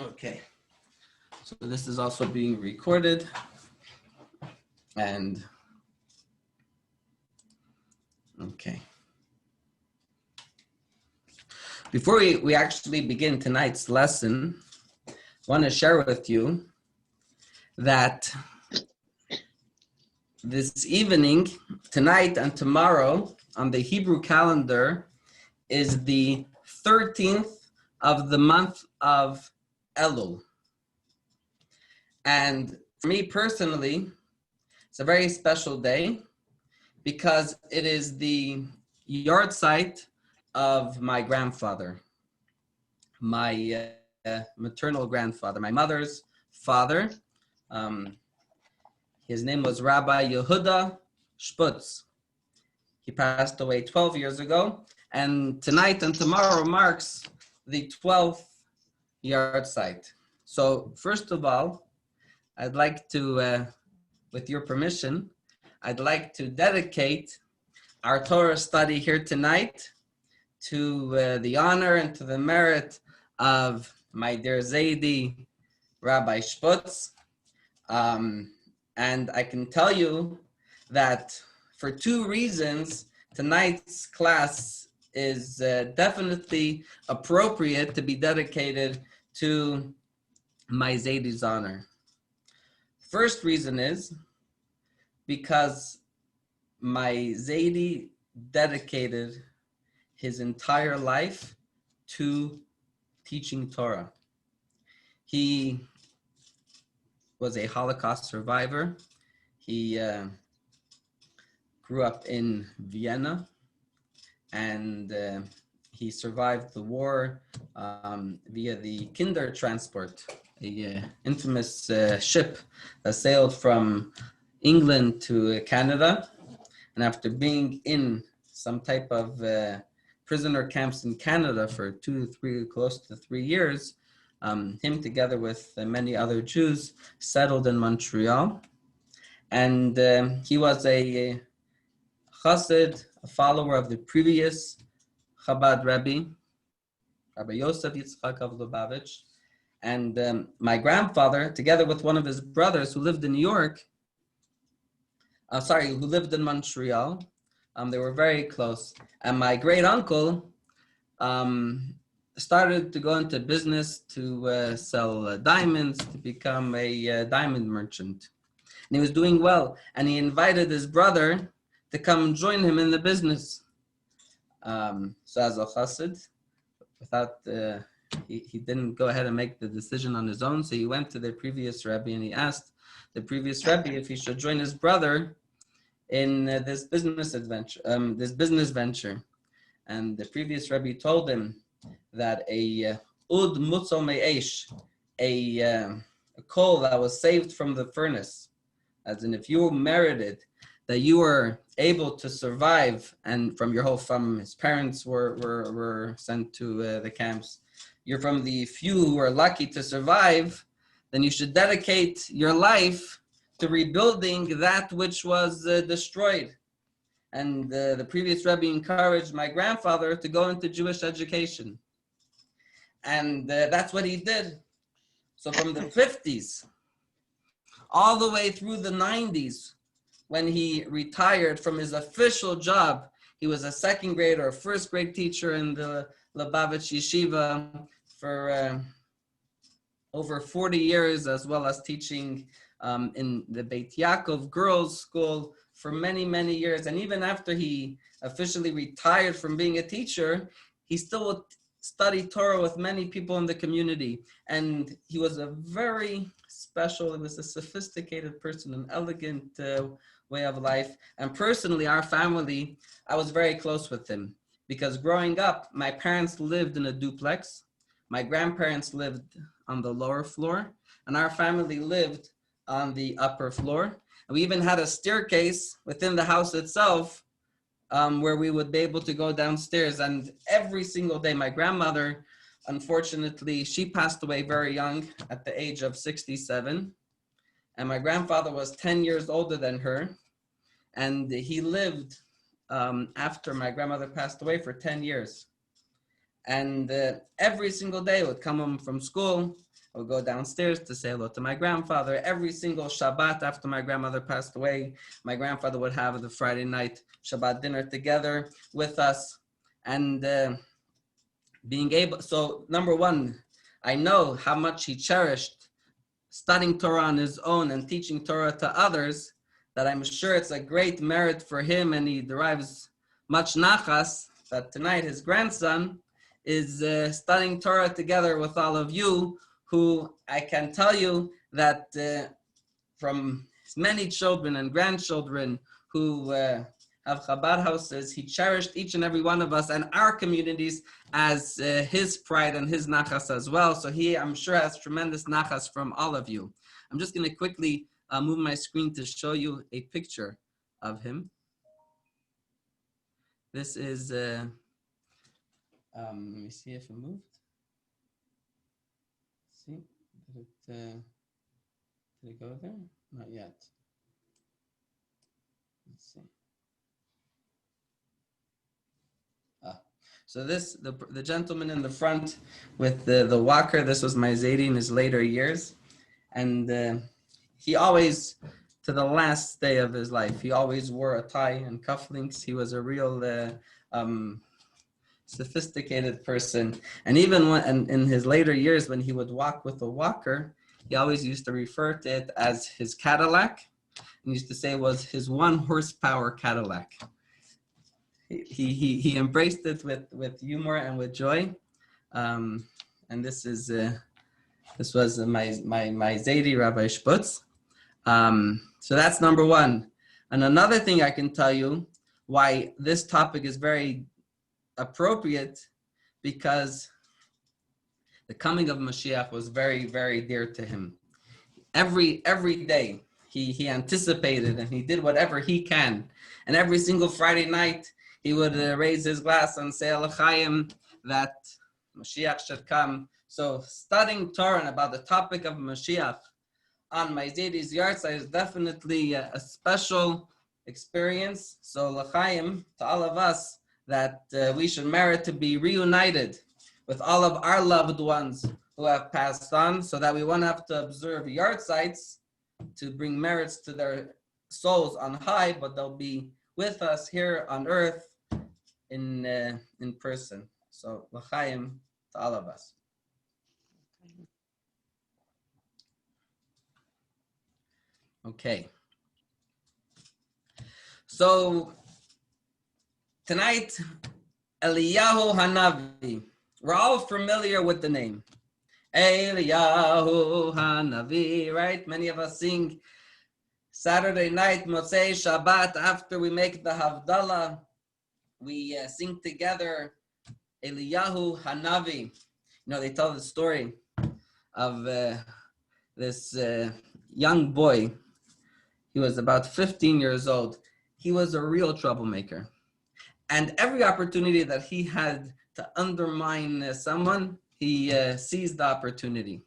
Okay, so this is also being recorded, and okay. Before we actually begin tonight's lesson, I want to share with you that this evening, tonight and tomorrow, on the Hebrew calendar, is the 13th of the month of Elul. And for me personally, it's a very special day because it is the yard site of my grandfather, my maternal grandfather, my mother's father. Um, his name was Rabbi Yehuda Sputz. He passed away 12 years ago, and tonight and tomorrow marks the 12th yard site. So first of all, I'd like to, with your permission, I'd like to dedicate our Torah study here tonight to the honor and to the merit of my dear Zaidi, Rabbi Sputz. And I can tell you that for two reasons, tonight's class is definitely appropriate to be dedicated to my Zaidi's honor. First reason is because my Zaidi dedicated his entire life to teaching Torah. He was a Holocaust survivor. He grew up in Vienna, and he survived the war via the Kinder transport, a infamous ship that sailed from England to Canada. And after being in some type of prisoner camps in Canada for close to 3 years, him together with many other Jews settled in Montreal. And he was a chassid, a follower of the previous Chabad Rebbe, Rabbi Yosef Yitzchak of Lubavitch. And my grandfather, together with one of his brothers who lived in New York, who lived in Montreal, they were very close. And my great uncle started to go into business to sell diamonds, to become a diamond merchant. And he was doing well. And he invited his brother to come join him in the business. So as a chassid, he didn't go ahead and make the decision on his own. So he went to the previous Rebbe and he asked the previous Rebbe if he should join his brother in this business venture. And the previous Rebbe told him that a ud mutzo me'esh, a coal that was saved from the furnace, as in if you merited that you were able to survive, and from his parents were sent to the camps, you're from the few who are lucky to survive, then you should dedicate your life to rebuilding that which was destroyed. And the previous Rebbe encouraged my grandfather to go into Jewish education. And that's what he did. So from the 50s all the way through the 90s, when he retired from his official job, he was a second grade or first grade teacher in the Lubavitch Yeshiva for over 40 years, as well as teaching in the Beit Yaakov girls' school for many, many years. And even after he officially retired from being a teacher, he still would study Torah with many people in the community. And he was a very special, he was a sophisticated person, an elegant way of life. And personally, our family, I was very close with him because growing up, my parents lived in a duplex. My grandparents lived on the lower floor, and our family lived on the upper floor. And we even had a staircase within the house itself where we would be able to go downstairs. And every single day, my grandmother, unfortunately, she passed away very young at the age of 67. And my grandfather was 10 years older than her. And he lived after my grandmother passed away for 10 years. And every single day I would come home from school, I would go downstairs to say hello to my grandfather. Every single Shabbat after my grandmother passed away, my grandfather would have the Friday night Shabbat dinner together with us. And being able, so number one, I know how much he cherished studying Torah on his own and teaching Torah to others, that I'm sure it's a great merit for him, and he derives much nachas that tonight his grandson is studying Torah together with all of you, who I can tell you that from his many children and grandchildren who have Chabad houses, he cherished each and every one of us and our communities as his pride and his nachas as well. So he, I'm sure, has tremendous nachas from all of you. I'm just going to quickly move my screen to show you a picture of him. This is, let me see if it moved. See, did it go there? Not yet. Let's see. So this, the gentleman in the front with the walker, this was my Zaidi in his later years. And he always, to the last day of his life, he always wore a tie and cufflinks. He was a real sophisticated person. And even when, in his later years, when he would walk with a walker, he always used to refer to it as his Cadillac. And used to say it was his 1 horsepower Cadillac. He embraced it with humor and with joy. And this is this was my Zaidi, Rabbi Shputz. So that's number one. And another thing I can tell you why this topic is very appropriate, because the coming of Mashiach was very, very dear to him. Every day he anticipated, and he did whatever he can. And every single Friday night he would raise his glass and say L'chaim, that Mashiach should come. So studying Torah and about the topic of Mashiach on my Zaydi's yahrzeit is definitely a special experience. So L'chaim to all of us, that we should merit to be reunited with all of our loved ones who have passed on, so that we won't have to observe yahrzeits to bring merits to their souls on high, but they'll be with us here on earth in person. So L'chaim to all of us. Okay. So tonight, Eliyahu Hanavi. We're all familiar with the name. Eliyahu Hanavi, right? Many of us sing Saturday night, Motzei Shabbat, after we make the Havdalah, we sing together Eliyahu Hanavi. You know, they tell the story of this young boy. He was about 15 years old. He was a real troublemaker. And every opportunity that he had to undermine someone, he seized the opportunity.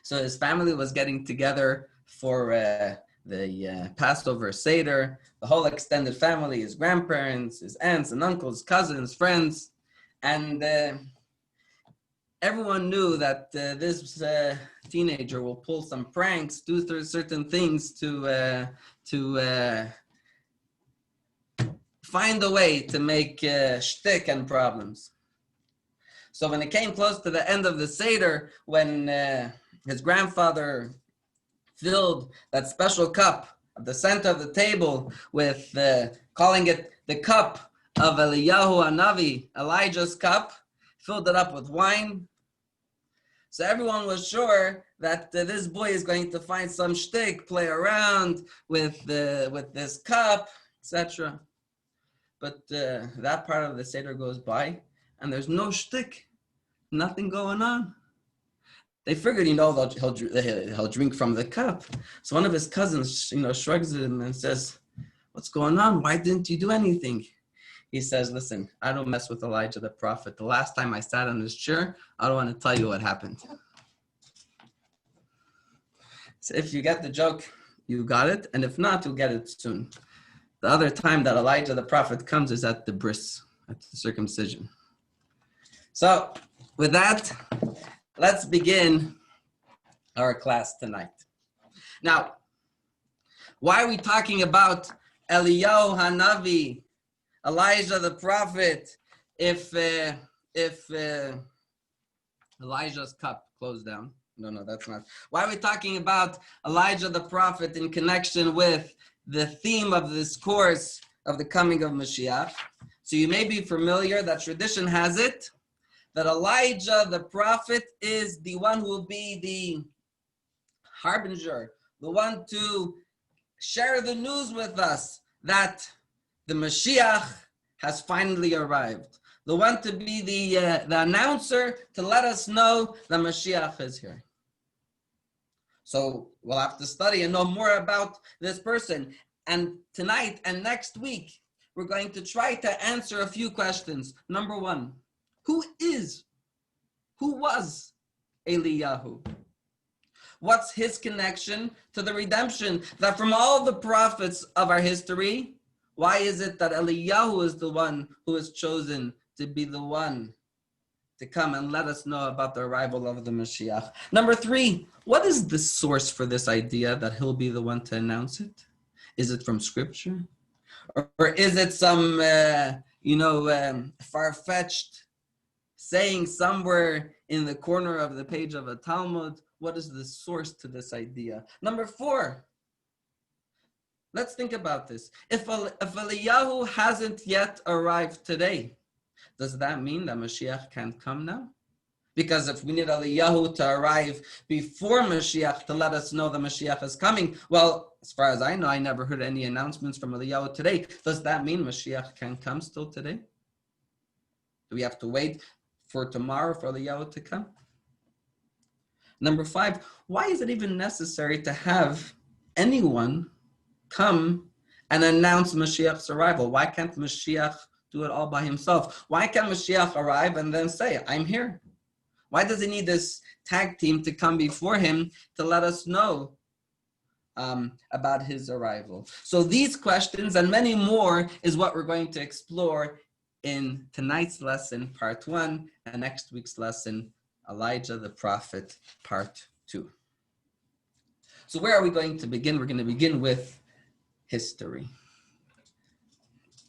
So his family was getting together for the Passover Seder, the whole extended family, his grandparents, his aunts and uncles, cousins, friends. And everyone knew that this teenager will pull some pranks, do certain things to find a way to make shtick and problems. So when it came close to the end of the Seder, when his grandfather filled that special cup at the center of the table with calling it the cup of Eliyahu Hanavi, Elijah's cup, filled it up with wine. So everyone was sure that this boy is going to find some shtick, play around with this cup, etc. But that part of the Seder goes by, and there's no shtick, nothing going on. They figured, he'll drink from the cup. So one of his cousins, shrugs at him and says, "What's going on? Why didn't you do anything?" He says, "Listen, I don't mess with Elijah the prophet. The last time I sat on his chair, I don't want to tell you what happened." So if you get the joke, you got it. And if not, you'll get it soon. The other time that Elijah the prophet comes is at the bris, at the circumcision. So with that, let's begin our class tonight. Now, why are we talking about Eliyahu Hanavi, Elijah the prophet, if Elijah's cup closed down? No, that's not. Why are we talking about Elijah the prophet in connection with the theme of this course of the coming of Mashiach? So you may be familiar that tradition has it that Elijah the prophet is the one who will be the harbinger, the one to share the news with us that the Mashiach has finally arrived. The one to be the announcer to let us know the Mashiach is here. So we'll have to study and know more about this person. And tonight and next week, we're going to try to answer a few questions. Number one, who was Eliyahu? What's his connection to the redemption? That from all the prophets of our history, why is it that Eliyahu is the one who is chosen to be the one to come and let us know about the arrival of the Mashiach? Number three, what is the source for this idea that he'll be the one to announce it? Is it from scripture? Or is it some, far-fetched saying somewhere in the corner of the page of a Talmud? What is the source to this idea? Number four, let's think about this. If Eliyahu hasn't yet arrived today, does that mean that Mashiach can't come now? Because if we need Eliyahu to arrive before Mashiach to let us know the Mashiach is coming, well, as far as I know, I never heard any announcements from Eliyahu today. Does that mean Mashiach can come still today? Do we have to wait for tomorrow for Eliyahu to come? Number five, why is it even necessary to have anyone come and announce Mashiach's arrival? Why can't Mashiach do it all by himself? Why can't Mashiach arrive and then say, I'm here? Why does he need this tag team to come before him to let us know about his arrival? So these questions and many more is what we're going to explore in tonight's lesson, part 1, and next week's lesson, Elijah the Prophet, part 2. So where are we going to begin? We're going to begin with history.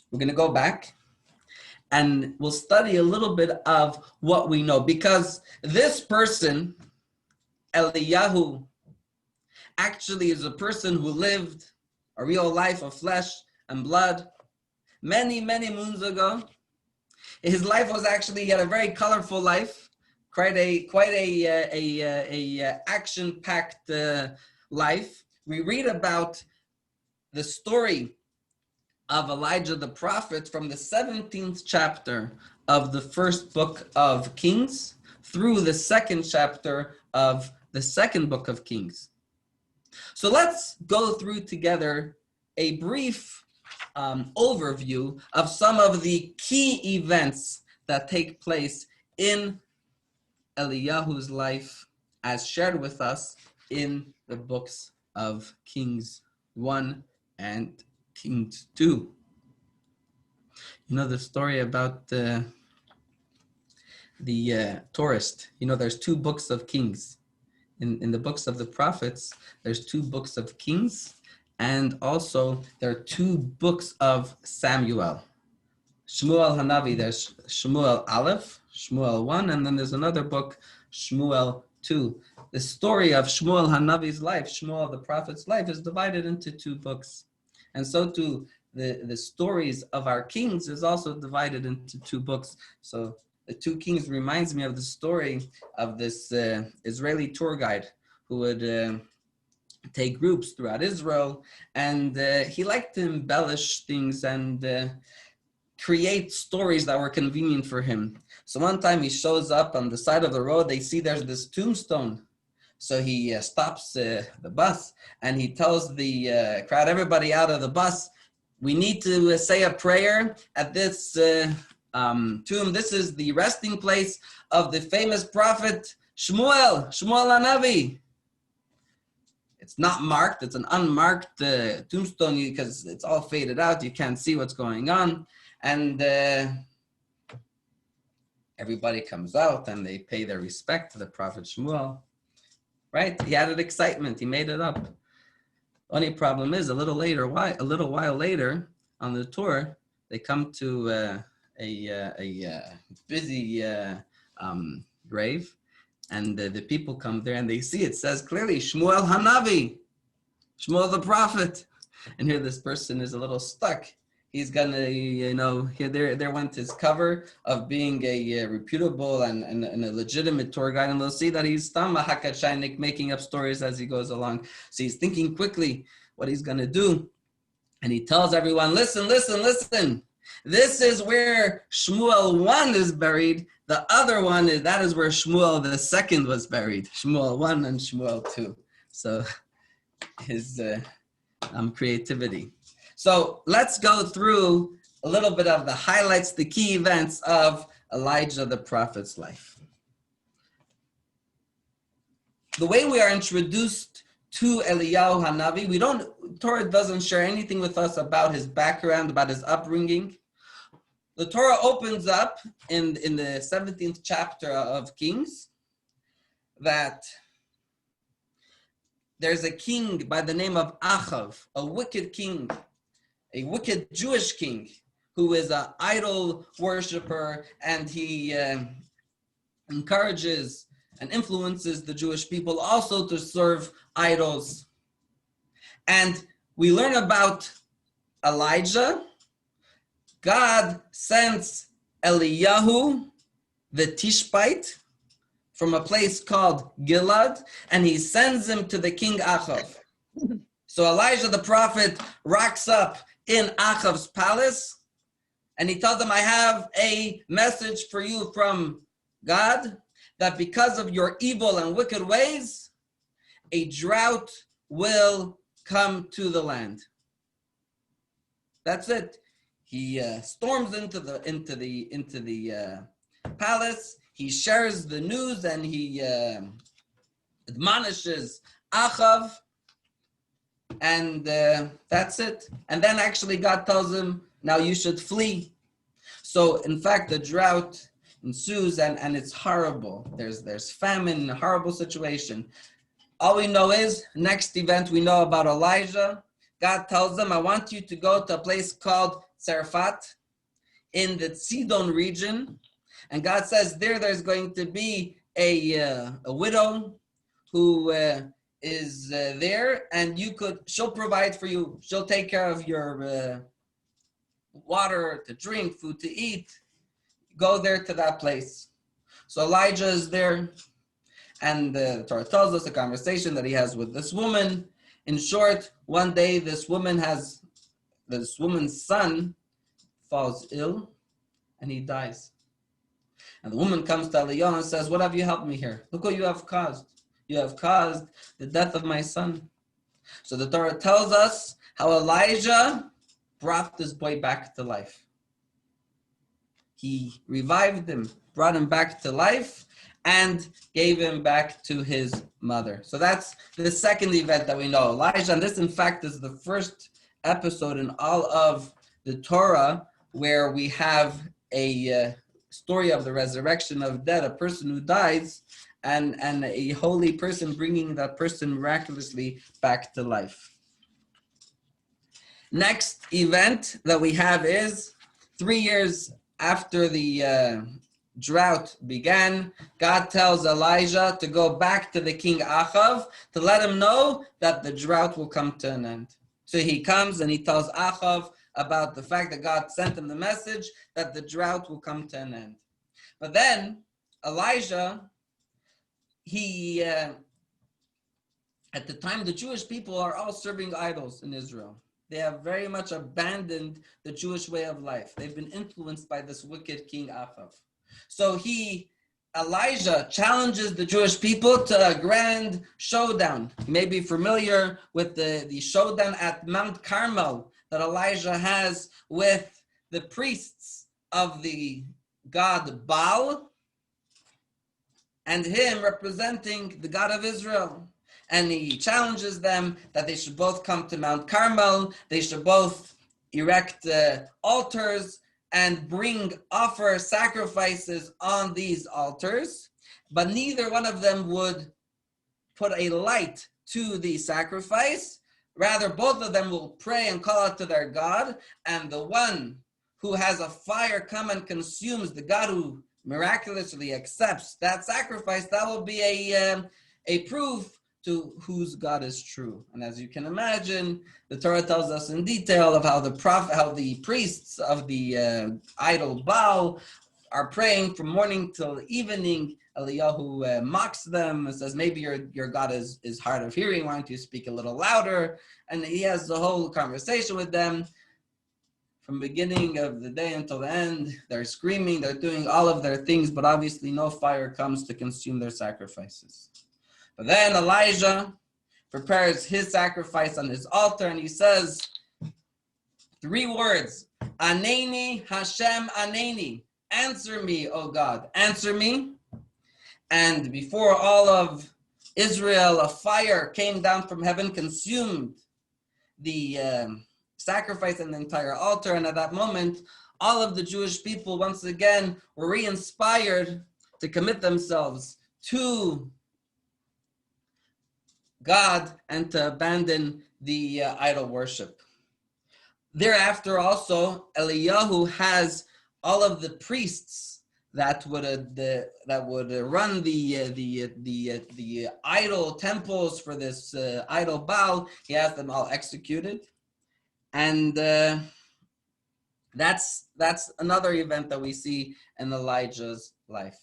We're going to go back and we'll study a little bit of what we know, because this person, Eliyahu, actually is a person who lived a real life of flesh and blood many, many moons ago. His life was actually, he had a very colorful life, quite a action-packed life. We read about the story of Elijah the prophet from the 17th chapter of the first book of Kings through the second chapter of the second book of Kings. So let's go through together a brief overview of some of the key events that take place in Eliyahu's life as shared with us in the books of Kings 1 and Kings 2. You know the story about the tourist. You know, there's 2 books of Kings. In the books of the prophets, there's 2 books of Kings, and also there are 2 books of Samuel. Shmuel Hanavi, there's Shmuel Aleph, Shmuel 1, and then there's another book, Shmuel 2. The story of Shmuel Hanavi's life, Shmuel the prophet's life, is divided into 2 books. And so too, the stories of our kings is also divided into 2 books. So the 2 Kings reminds me of the story of this Israeli tour guide who would take groups throughout Israel, and he liked to embellish things and create stories that were convenient for him. So one time he shows up on the side of the road, they see there's this tombstone. So he stops the bus and he tells the crowd, everybody out of the bus, we need to say a prayer at this tomb. This is the resting place of the famous prophet Shmuel Hanavi. It's not marked, it's an unmarked tombstone because it's all faded out, you can't see what's going on. And everybody comes out and they pay their respect to the prophet Shmuel. right? He added excitement. He made it up. Only problem is a little while later on the tour, they come to a busy grave, and the people come there and they see it says clearly Shmuel Hanavi, Shmuel the prophet, and here this person is a little stuck. He's gonna, here there went his cover of being a reputable and a legitimate tour guide, and we'll see that he's Stam Hakachainik, making up stories as he goes along. So he's thinking quickly what he's gonna do, and he tells everyone, listen. This is where Shmuel 1 is buried. The other one that is where Shmuel the second was buried. Shmuel 1 and Shmuel 2. So his creativity. So let's go through a little bit of the highlights, the key events of Elijah the prophet's life. The way we are introduced to Eliyahu Hanavi, Torah doesn't share anything with us about his background, about his upbringing. The Torah opens up in the 17th chapter of Kings that there's a king by the name of Achav, a wicked king, a wicked Jewish king who is an idol worshiper, and he encourages and influences the Jewish people also to serve idols. And we learn about Elijah. God sends Eliyahu, the Tishbite, from a place called Gilad, and he sends him to the king Achav. So Elijah the prophet rocks up in Achav's palace, and he tells him, I have a message for you from God, that because of your evil and wicked ways, a drought will come to the land. That's it. He storms into the palace. He shares the news and he admonishes Achav, and that's it. And then actually God tells him, now you should flee. So in fact, the drought ensues, and it's horrible. There's famine, a horrible situation. All we know is, next event we know about Elijah. God tells him, I want you to go to a place called Zarephath in the Sidon region. And God says there's going to be a widow who is there, and she'll provide for you. She'll take care of your water to drink, food to eat. Go there to that place. So Elijah is there, and the Torah tells us a conversation that he has with this woman. In short, one day this woman's son falls ill, and he dies. And the woman comes to Eliyahu and says, what have you helped me here? Look what you have caused. You have caused the death of my son. So the Torah tells us how Elijah brought this boy back to life. He revived him, brought him back to life, and gave him back to his mother. So that's the second event that we know. Elijah, and this in fact is the first episode in all of the Torah where we have a story of the resurrection of dead, a person who dies, and a holy person bringing that person miraculously back to life. Next event that we have is 3 years after the drought began, God tells Elijah to go back to the king Achav to let him know that the drought will come to an end. So he comes and he tells Achav about the fact that God sent him the message that the drought will come to an end. But then Elijah, at the time, the Jewish people are all serving idols in Israel. They have very much abandoned the Jewish way of life. They've been influenced by this wicked king Achav. So Elijah challenges the Jewish people to a grand showdown. You may be familiar with the showdown at Mount Carmel that Elijah has with the priests of the god Baal and him representing the God of Israel. And he challenges them that they should both come to Mount Carmel, they should both erect altars and offer sacrifices on these altars, but neither one of them would put a light to the sacrifice. Rather, both of them will pray and call out to their God, and the one who has a fire come and consumes, the God who miraculously accepts that sacrifice, that will be a proof to whose God is true. And as you can imagine, the Torah tells us in detail of how the priests of the idol Baal are praying from morning till evening. Eliyahu mocks them and says, maybe your God is hard of hearing, why don't you speak a little louder? And he has the whole conversation with them. From beginning of the day until the end, they're screaming, they're doing all of their things, but obviously no fire comes to consume their sacrifices. But then Elijah prepares his sacrifice on his altar, and he says 3 words, Aneni Hashem Aneni. Answer me, O God, answer me. And before all of Israel, a fire came down from heaven, consumed the sacrifice and the entire altar. And at that moment, all of the Jewish people once again were re-inspired to commit themselves to God and to abandon the idol worship. Thereafter also, Eliyahu has all of the priests that would run the idol temples for this idol Baal. He has them all executed, and that's another event that we see in Elijah's life.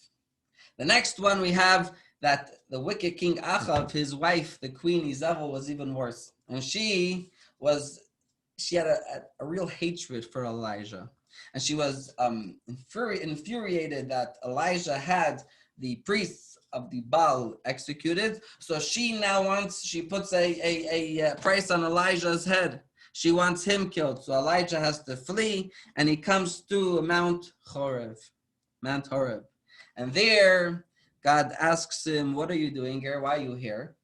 The next one we have that the wicked King Achav, his wife, the Queen Izabel, was even worse, and she had a real hatred for Elijah. And she was infuriated that Elijah had the priests of the Baal executed. So she puts a price on Elijah's head. She wants him killed. So Elijah has to flee, and he comes to Mount Horeb. And there, God asks him, what are you doing here? Why are you here?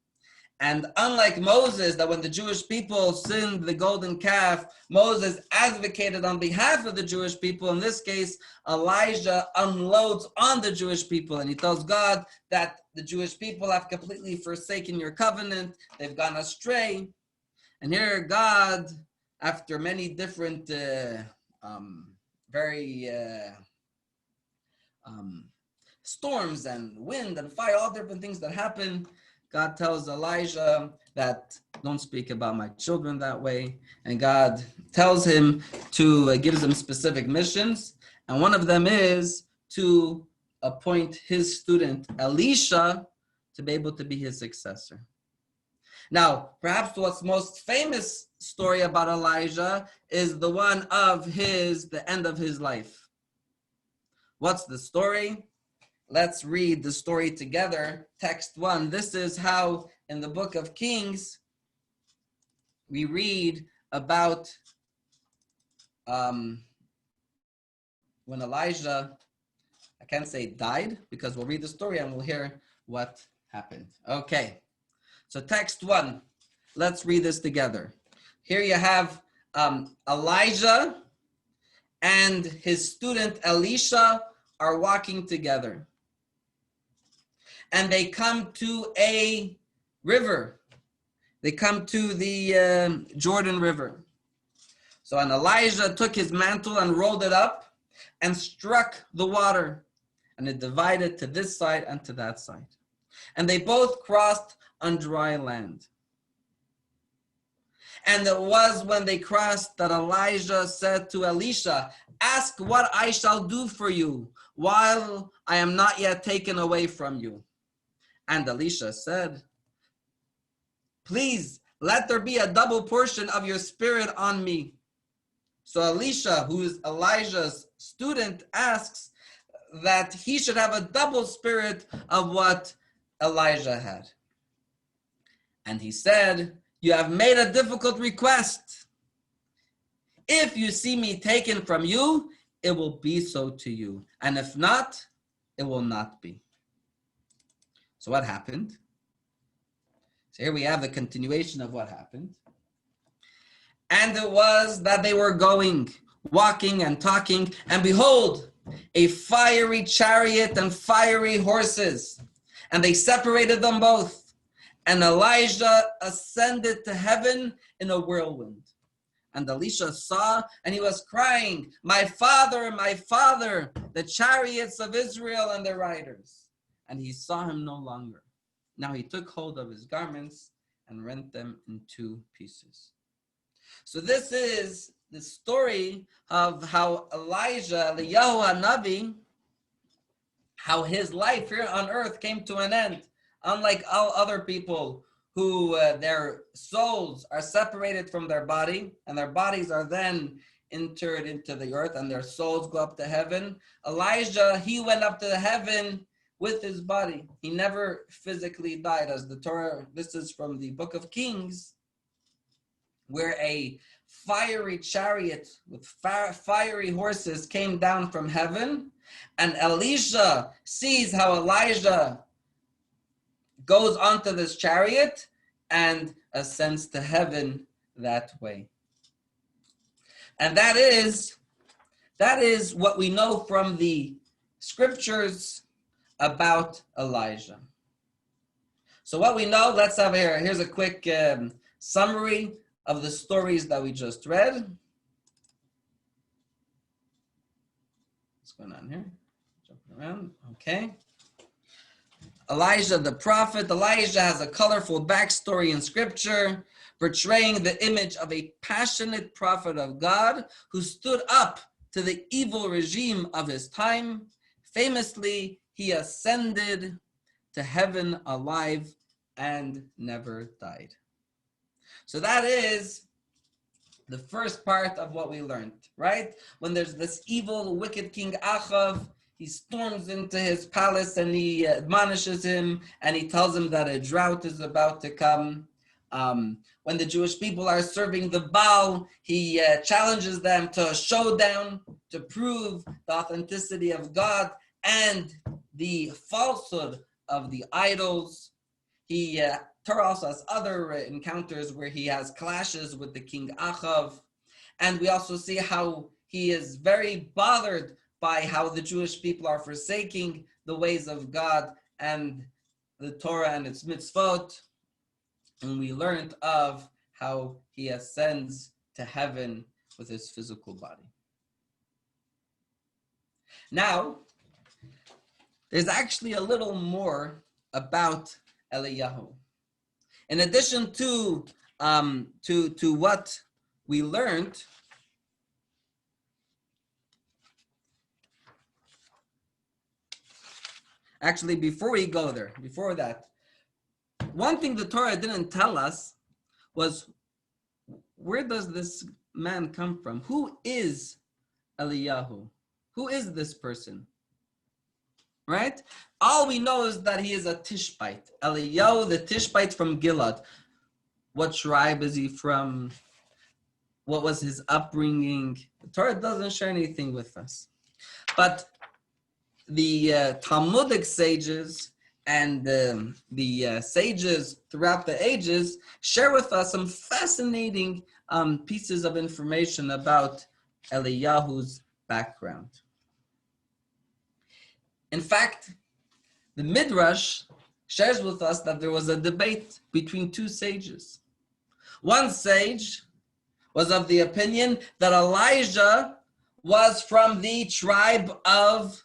And unlike Moses, that when the Jewish people sinned the golden calf, Moses advocated on behalf of the Jewish people. In this case, Elijah unloads on the Jewish people, and he tells God that the Jewish people have completely forsaken your covenant. They've gone astray. And here God, after many different storms and wind and fire, all different things that happen, God tells Elijah that don't speak about my children that way. And God tells him gives him specific missions. And one of them is to appoint his student Elisha to be able to be his successor. Now, perhaps what's most famous story about Elijah is the one of the end of his life. What's the story? Let's read the story together. Text 1. This is how in the book of Kings we read about when Elijah, I can't say died, because we'll read the story and we'll hear what happened. Okay, so text 1. Let's read this together. Here you have Elijah and his student Elisha are walking together. And they come to a river. They come to the Jordan River. So and Elijah took his mantle and rolled it up and struck the water. And it divided to this side and to that side. And they both crossed on dry land. And it was when they crossed that Elijah said to Elisha, ask what I shall do for you while I am not yet taken away from you. And Elisha said, please let there be a double portion of your spirit on me. So Elisha, who is Elijah's student, asks that he should have a double spirit of what Elijah had. And he said, you have made a difficult request. If you see me taken from you, it will be so to you. And if not, it will not be. So what happened? So here we have the continuation of what happened. And it was that they were going, walking and talking, and behold, a fiery chariot and fiery horses. And they separated them both. And Elijah ascended to heaven in a whirlwind. And Elisha saw, and he was crying, my father, the chariots of Israel and their riders. And he saw him no longer. Now he took hold of his garments and rent them in two pieces. So this is the story of how Eliyahu HaNavi, how his life here on earth came to an end. Unlike all other people who their souls are separated from their body, and their bodies are then interred into the earth, and their souls go up to heaven. Elijah, he went up to heaven with his body. He never physically died, as the Torah, this is from the book of Kings, where a fiery chariot with fiery horses came down from heaven, and Elisha sees how Elijah goes onto this chariot and ascends to heaven that way. And that is what we know from the scriptures about Elijah. So what we know, let's have here's a quick summary of the stories that we just read. What's going on here? Jumping around. Okay. Elijah the prophet. Elijah has a colorful backstory in scripture, portraying the image of a passionate prophet of God who stood up to the evil regime of his time. Famously, he ascended to heaven alive and never died. So that is the first part of what we learned, right? When there's this evil, wicked King Achav, he storms into his palace and he admonishes him and he tells him that a drought is about to come. When the Jewish people are serving the Baal, he challenges them to a showdown to prove the authenticity of God and the falsehood of the idols. Torah also has other encounters where he has clashes with the King Achav. And we also see how he is very bothered by how the Jewish people are forsaking the ways of God and the Torah and its mitzvot. And we learned of how he ascends to heaven with his physical body. Now, there's actually a little more about Eliyahu. In addition to what we learned, actually, before we go there, before that, one thing the Torah didn't tell us was, where does this man come from? Who is Eliyahu? Who is this person? Right? All we know is that he is a Tishbite. Eliyahu, the Tishbite from Gilad. What tribe is he from? What was his upbringing? The Torah doesn't share anything with us. But the Talmudic sages and the sages throughout the ages share with us some fascinating pieces of information about Eliyahu's background. In fact, the Midrash shares with us that there was a debate between two sages. One sage was of the opinion that Elijah was from the tribe of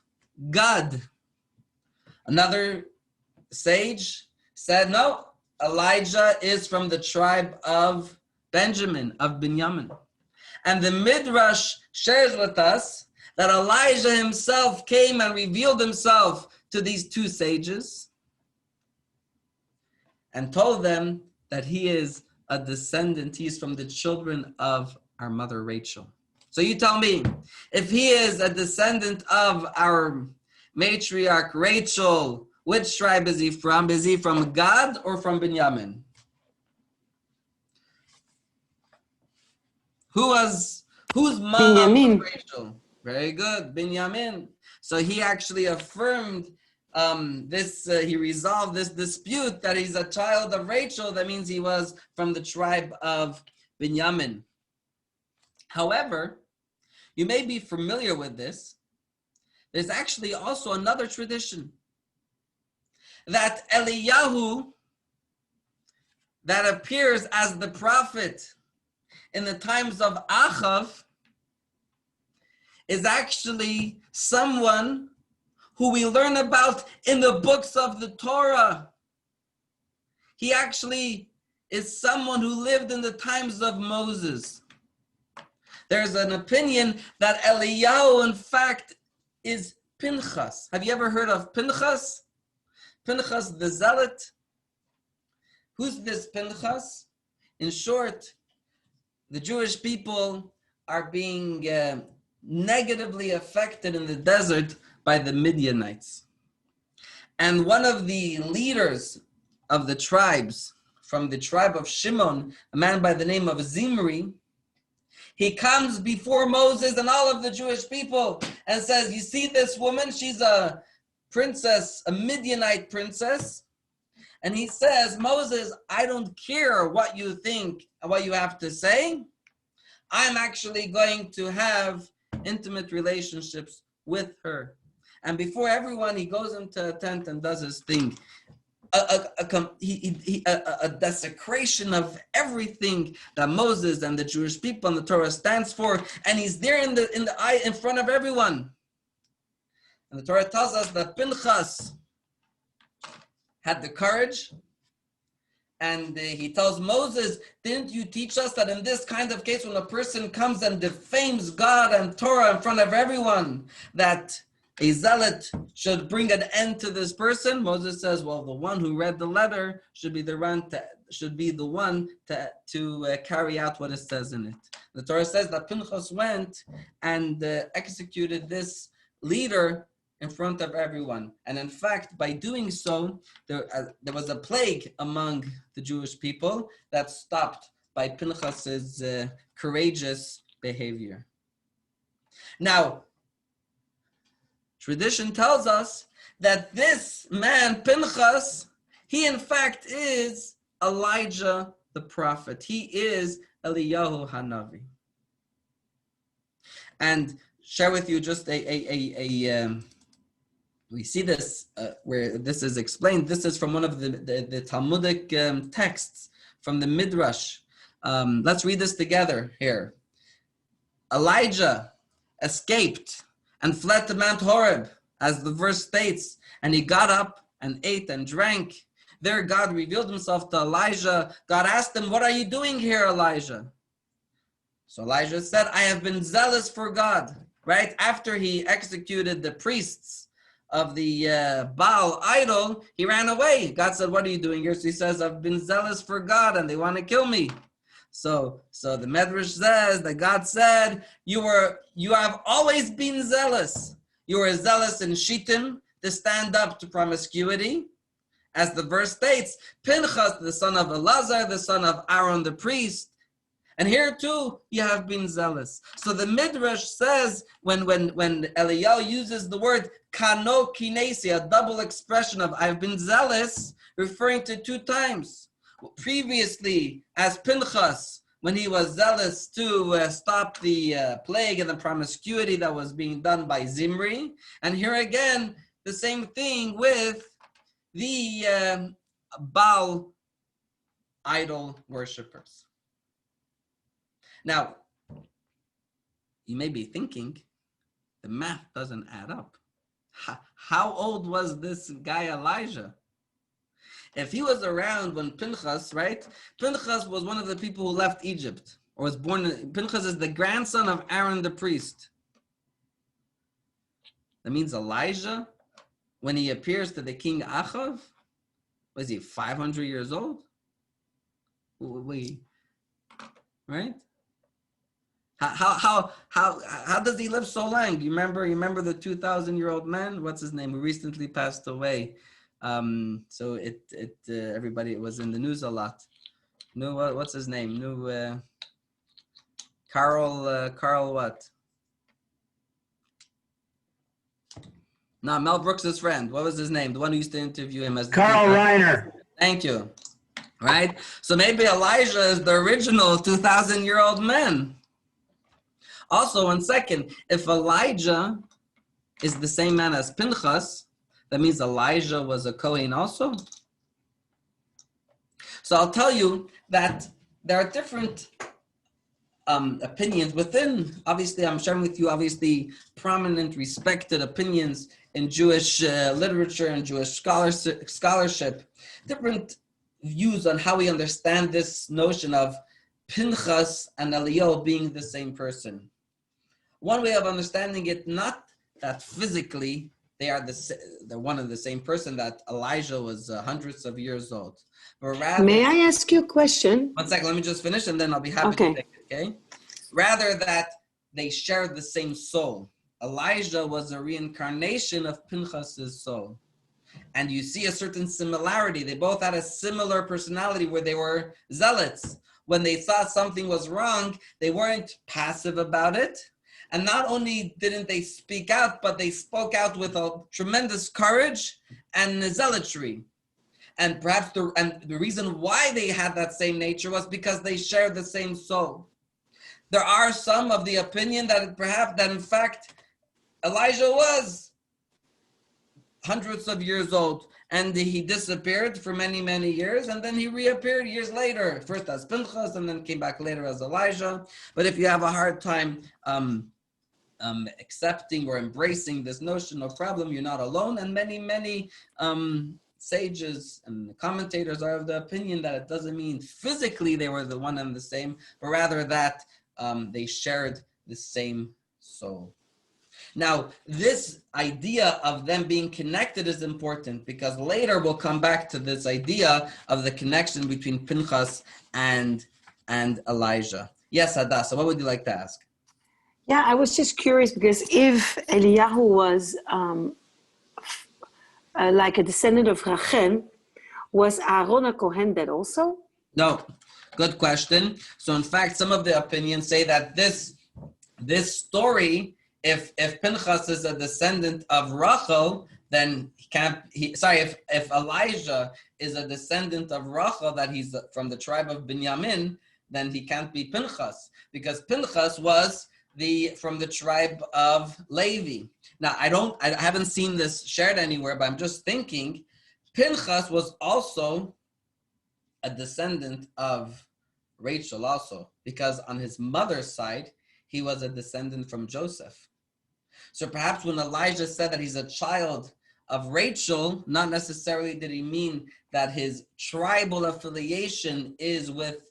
Gad. Another sage said, no, Elijah is from the tribe of Benjamin, of Binyamin. And the Midrash shares with us that Elijah himself came and revealed himself to these two sages and told them that he is a descendant, he is from the children of our mother Rachel. So you tell me, if he is a descendant of our matriarch Rachel, which tribe is he from? Is he from Gad or from Binyamin? Whose mom Binyamin. was Rachel? Very good, Binyamin. So he actually affirmed he resolved this dispute that he's a child of Rachel. That means he was from the tribe of Binyamin. However, you may be familiar with this. There's actually also another tradition that Eliyahu that appears as the prophet in the times of Achav is actually someone who we learn about in the books of the Torah. He actually is someone who lived in the times of Moses. There's an opinion that Eliyahu, in fact, is Pinchas. Have you ever heard of Pinchas? Pinchas the Zealot. Who's this Pinchas? In short, the Jewish people are being negatively affected in the desert by the Midianites. And one of the leaders of the tribes, from the tribe of Shimon, a man by the name of Zimri, he comes before Moses and all of the Jewish people and says, you see this woman? She's a princess, a Midianite princess. And he says, Moses, I don't care what you think, what you have to say. I'm actually going to have intimate relationships with her. And before everyone, he goes into a tent and does his thing. A desecration of everything that Moses and the Jewish people and the Torah stands for, and he's there in front of everyone. And the Torah tells us that Pinchas had the courage, and he tells Moses, didn't you teach us that in this kind of case, when a person comes and defames God and Torah in front of everyone, that a zealot should bring an end to this person? Moses says, well, the one who read the letter should be the one to carry out what it says in it. The Torah says that Pinchas went and executed this leader in front of everyone. And in fact, by doing so, there was a plague among the Jewish people that stopped by Pinchas's courageous behavior. Now, tradition tells us that this man, Pinchas, he in fact is Elijah the prophet. He is Eliyahu Hanavi. And share with you just we see this where this is explained. This is from one of the Talmudic texts from the Midrash. Let's read this together here. Elijah escaped and fled to Mount Horeb, as the verse states, and he got up and ate and drank. There God revealed himself to Elijah. God asked him, what are you doing here, Elijah? So Elijah said, I have been zealous for God. Right after he executed the priests of the Baal idol, he ran away. God said, what are you doing here? So he says, I've been zealous for God and they want to kill me. So the Medrash says that God said, you have always been zealous. You were zealous in Shittim, to stand up to promiscuity. As the verse states, Pinchas, the son of Elazar, the son of Aaron the priest. And here too, you have been zealous. So the Midrash says, when Eliyahu uses the word kano kinesi, a double expression of I've been zealous, referring to two times. Previously, as Pinchas, when he was zealous to stop the plague and the promiscuity that was being done by Zimri. And here again, the same thing with the Baal idol worshippers. Now, you may be thinking, the math doesn't add up. How old was this guy Elijah? If he was around when Pinchas, right? Pinchas was one of the people who left Egypt, or was born. Pinchas is the grandson of Aaron the priest. That means Elijah, when he appears to the king Achav, was he 500 years old? Right? How does he live so long? You remember the 2,000-year-old man? What's his name? Who recently passed away. So everybody, it was in the news a lot. What's his name? Carl what? No, Mel Brooks' friend. What was his name? The one who used to interview him as Carl Reiner. Thank you. Right? So maybe Elijah is the original 2,000-year-old man. Also, one second, if Elijah is the same man as Pinchas, that means Elijah was a Kohen also. So I'll tell you that there are different opinions within, obviously I'm sharing with you obviously prominent, respected opinions in Jewish literature and Jewish scholarship, different views on how we understand this notion of Pinchas and Eliyahu being the same person. One way of understanding it, not that physically they're one and the same person, that Elijah was hundreds of years old, but rather... May I ask you a question? One second, let me just finish and then I'll be happy to take it, okay? Rather that they shared the same soul. Elijah was a reincarnation of Pinchas's soul. And you see a certain similarity. They both had a similar personality where they were zealots. When they thought something was wrong, they weren't passive about it. And not only didn't they speak out, but they spoke out with a tremendous courage and zealotry. And perhaps the reason why they had that same nature was because they shared the same soul. There are some of the opinion that perhaps that in fact Elijah was hundreds of years old and he disappeared for many, many years, and then he reappeared years later, first as Pinchas and then came back later as Elijah. But if you have a hard time accepting or embracing this notion, no problem, you're not alone. And many sages and commentators are of the opinion that it doesn't mean physically they were the one and the same, but rather that they shared the same soul. Now, this idea of them being connected is important because later we'll come back to this idea of the connection between Pinchas and Elijah. Yes, Hadassah, what would you like to ask? Yeah, I was just curious because if Eliyahu was like a descendant of Rachel, was Aaron a Kohen dead also? No, good question. So in fact, some of the opinions say that this story, if Pinchas is a descendant of Rachel, then if Elijah is a descendant of Rachel, that he's from the tribe of Binyamin, then he can't be Pinchas, because Pinchas was from the tribe of Levi. Now, I haven't seen this shared anywhere, but I'm just thinking, Pinchas was also a descendant of Rachel also, because on his mother's side, he was a descendant from Joseph. So perhaps when Elijah said that he's a child of Rachel, not necessarily did he mean that his tribal affiliation is with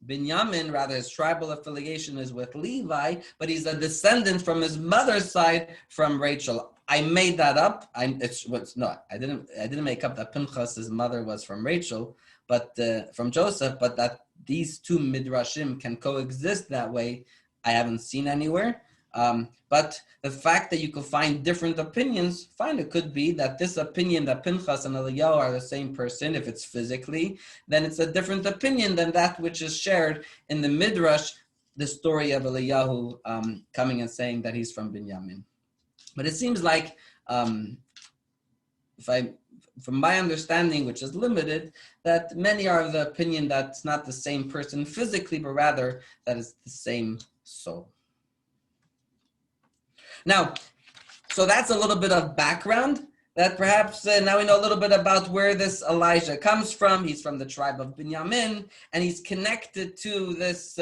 Binyamin, rather his tribal affiliation is with Levi, but he's a descendant from his mother's side from Rachel. I made that up. I didn't make up that Pinchas's mother was from Rachel, but from Joseph, but that these two midrashim can coexist that way, I haven't seen anywhere. But the fact that you could find different opinions, fine, it could be that this opinion that Pinchas and Eliyahu are the same person, if it's physically, then it's a different opinion than that which is shared in the midrash, the story of Eliyahu coming and saying that he's from Binyamin. But it seems like, from my understanding, which is limited, that many are of the opinion that it's not the same person physically, but rather that it's the same soul. Now, so that's a little bit of background, that perhaps now we know a little bit about where this Elijah comes from. He's from the tribe of Binyamin, and he's connected to this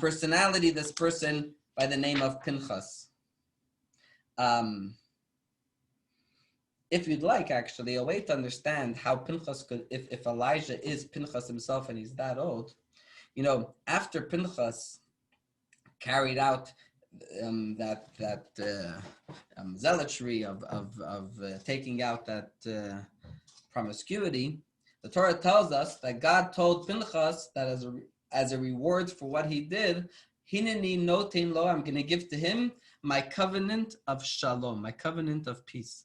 personality, this person by the name of Pinchas. If you'd like, actually, a way to understand how Pinchas could, if Elijah is Pinchas himself and he's that old, after Pinchas carried out zealotry of taking out that promiscuity, the Torah tells us that God told Pinchas that as a reward for what he did, Hineni notein lo, I'm going to give to him my covenant of shalom, my covenant of peace.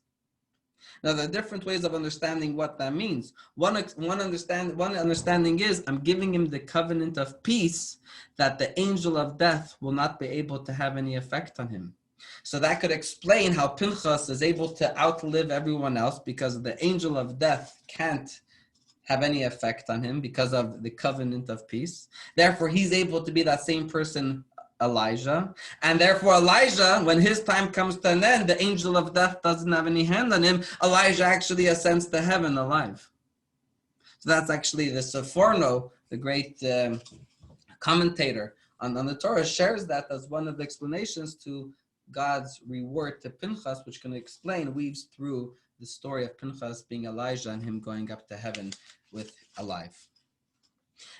Now, there are different ways of understanding what that means. One understanding is I'm giving him the covenant of peace, that the angel of death will not be able to have any effect on him. So that could explain how Pinchas is able to outlive everyone else, because the angel of death can't have any effect on him because of the covenant of peace. Therefore, he's able to be that same person, Elijah, and therefore Elijah, when his time comes to an end, the angel of death doesn't have any hand on him. Elijah actually ascends to heaven alive. So that's actually the Seforno, the great commentator on the Torah, shares that as one of the explanations to God's reward to Pinchas, which can explain, weaves through the story of Pinchas being Elijah and him going up to heaven with alive.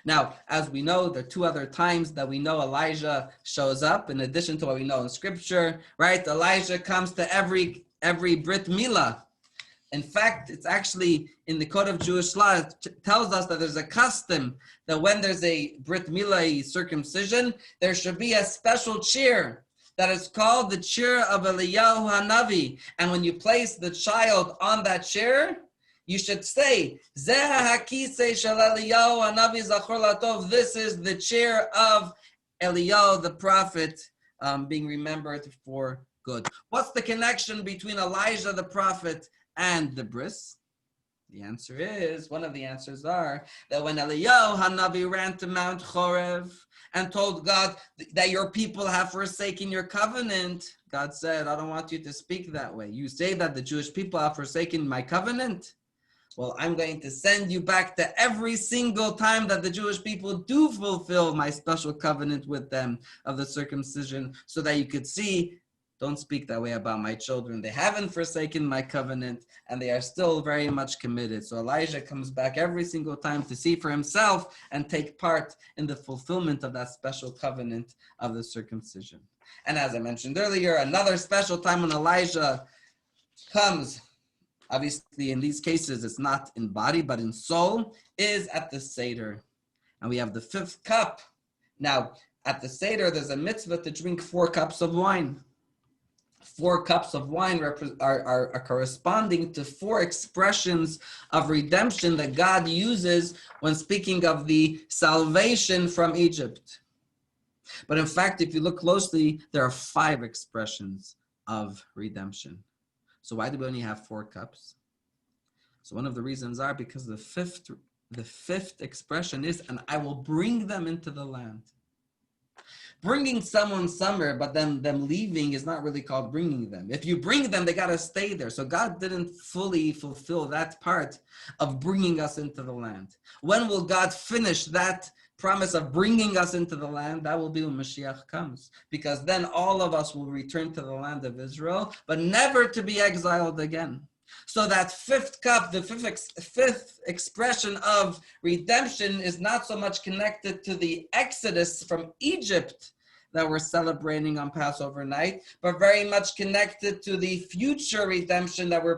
Now, as we know, there are two other times that we know Elijah shows up, in addition to what we know in Scripture, right? Elijah comes to every Brit Milah. In fact, it's actually in the Code of Jewish Law, it tells us that there's a custom that when there's a Brit Milah circumcision, there should be a special cheer that is called the cheer of Eliyahu Hanavi. And when you place the child on that chair, you should say, this is the chair of Eliyahu the prophet, being remembered for good. What's the connection between Elijah the prophet and the bris? The answer is, one of the answers are, that when Eliyahu Hanavi ran to Mount Chorev and told God that your people have forsaken your covenant, God said, I don't want you to speak that way. You say that the Jewish people have forsaken my covenant? Well, I'm going to send you back to every single time that the Jewish people do fulfill my special covenant with them of the circumcision, so that you could see, don't speak that way about my children. They haven't forsaken my covenant, and they are still very much committed. So Elijah comes back every single time to see for himself and take part in the fulfillment of that special covenant of the circumcision. And as I mentioned earlier, another special time when Elijah comes, obviously in these cases it's not in body but in soul, is at the Seder. And we have the fifth cup. Now, at the Seder, there's a mitzvah to drink 4 cups of wine. 4 cups of wine are corresponding to 4 expressions of redemption that God uses when speaking of the salvation from Egypt. But in fact, if you look closely, there are 5 expressions of redemption. So why do we only have 4 cups? So one of the reasons are because the fifth expression is, and I will bring them into the land. Bringing someone somewhere, but then them leaving is not really called bringing them. If you bring them, they got to stay there. So God didn't fully fulfill that part of bringing us into the land. When will God finish that promise of bringing us into the land? That will be when Mashiach comes, because then all of us will return to the land of Israel, but never to be exiled again. So that 5th cup, the fifth expression of redemption, is not so much connected to the exodus from Egypt that we're celebrating on Passover night, but very much connected to the future redemption that we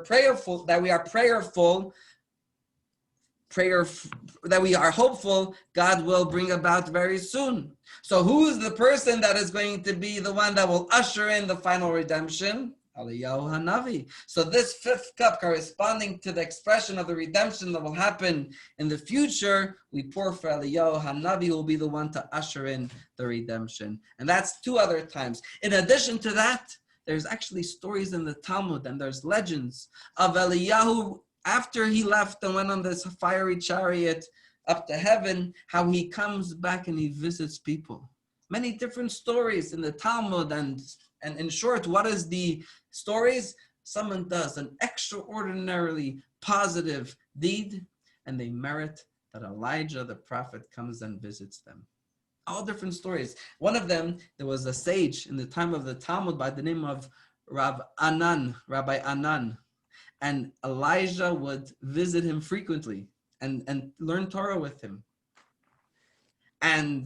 are hopeful God will bring about very soon. So who's the person that is going to be the one that will usher in the final redemption? Eliyahu Hanavi. So this 5th cup, corresponding to the expression of the redemption that will happen in the future, we pour for Eliyahu Hanavi, who will be the one to usher in the redemption. And that's 2 other times. In addition to that, there's actually stories in the Talmud and there's legends of Eliyahu after he left and went on this fiery chariot up to heaven, how he comes back and he visits people. Many different stories in the Talmud, and in short, what is the stories? Someone does an extraordinarily positive deed, and they merit that Elijah the prophet comes and visits them. All different stories. One of them, there was a sage in the time of the Talmud by the name of Rabbi Anan, and Elijah would visit him frequently and learn Torah with him. And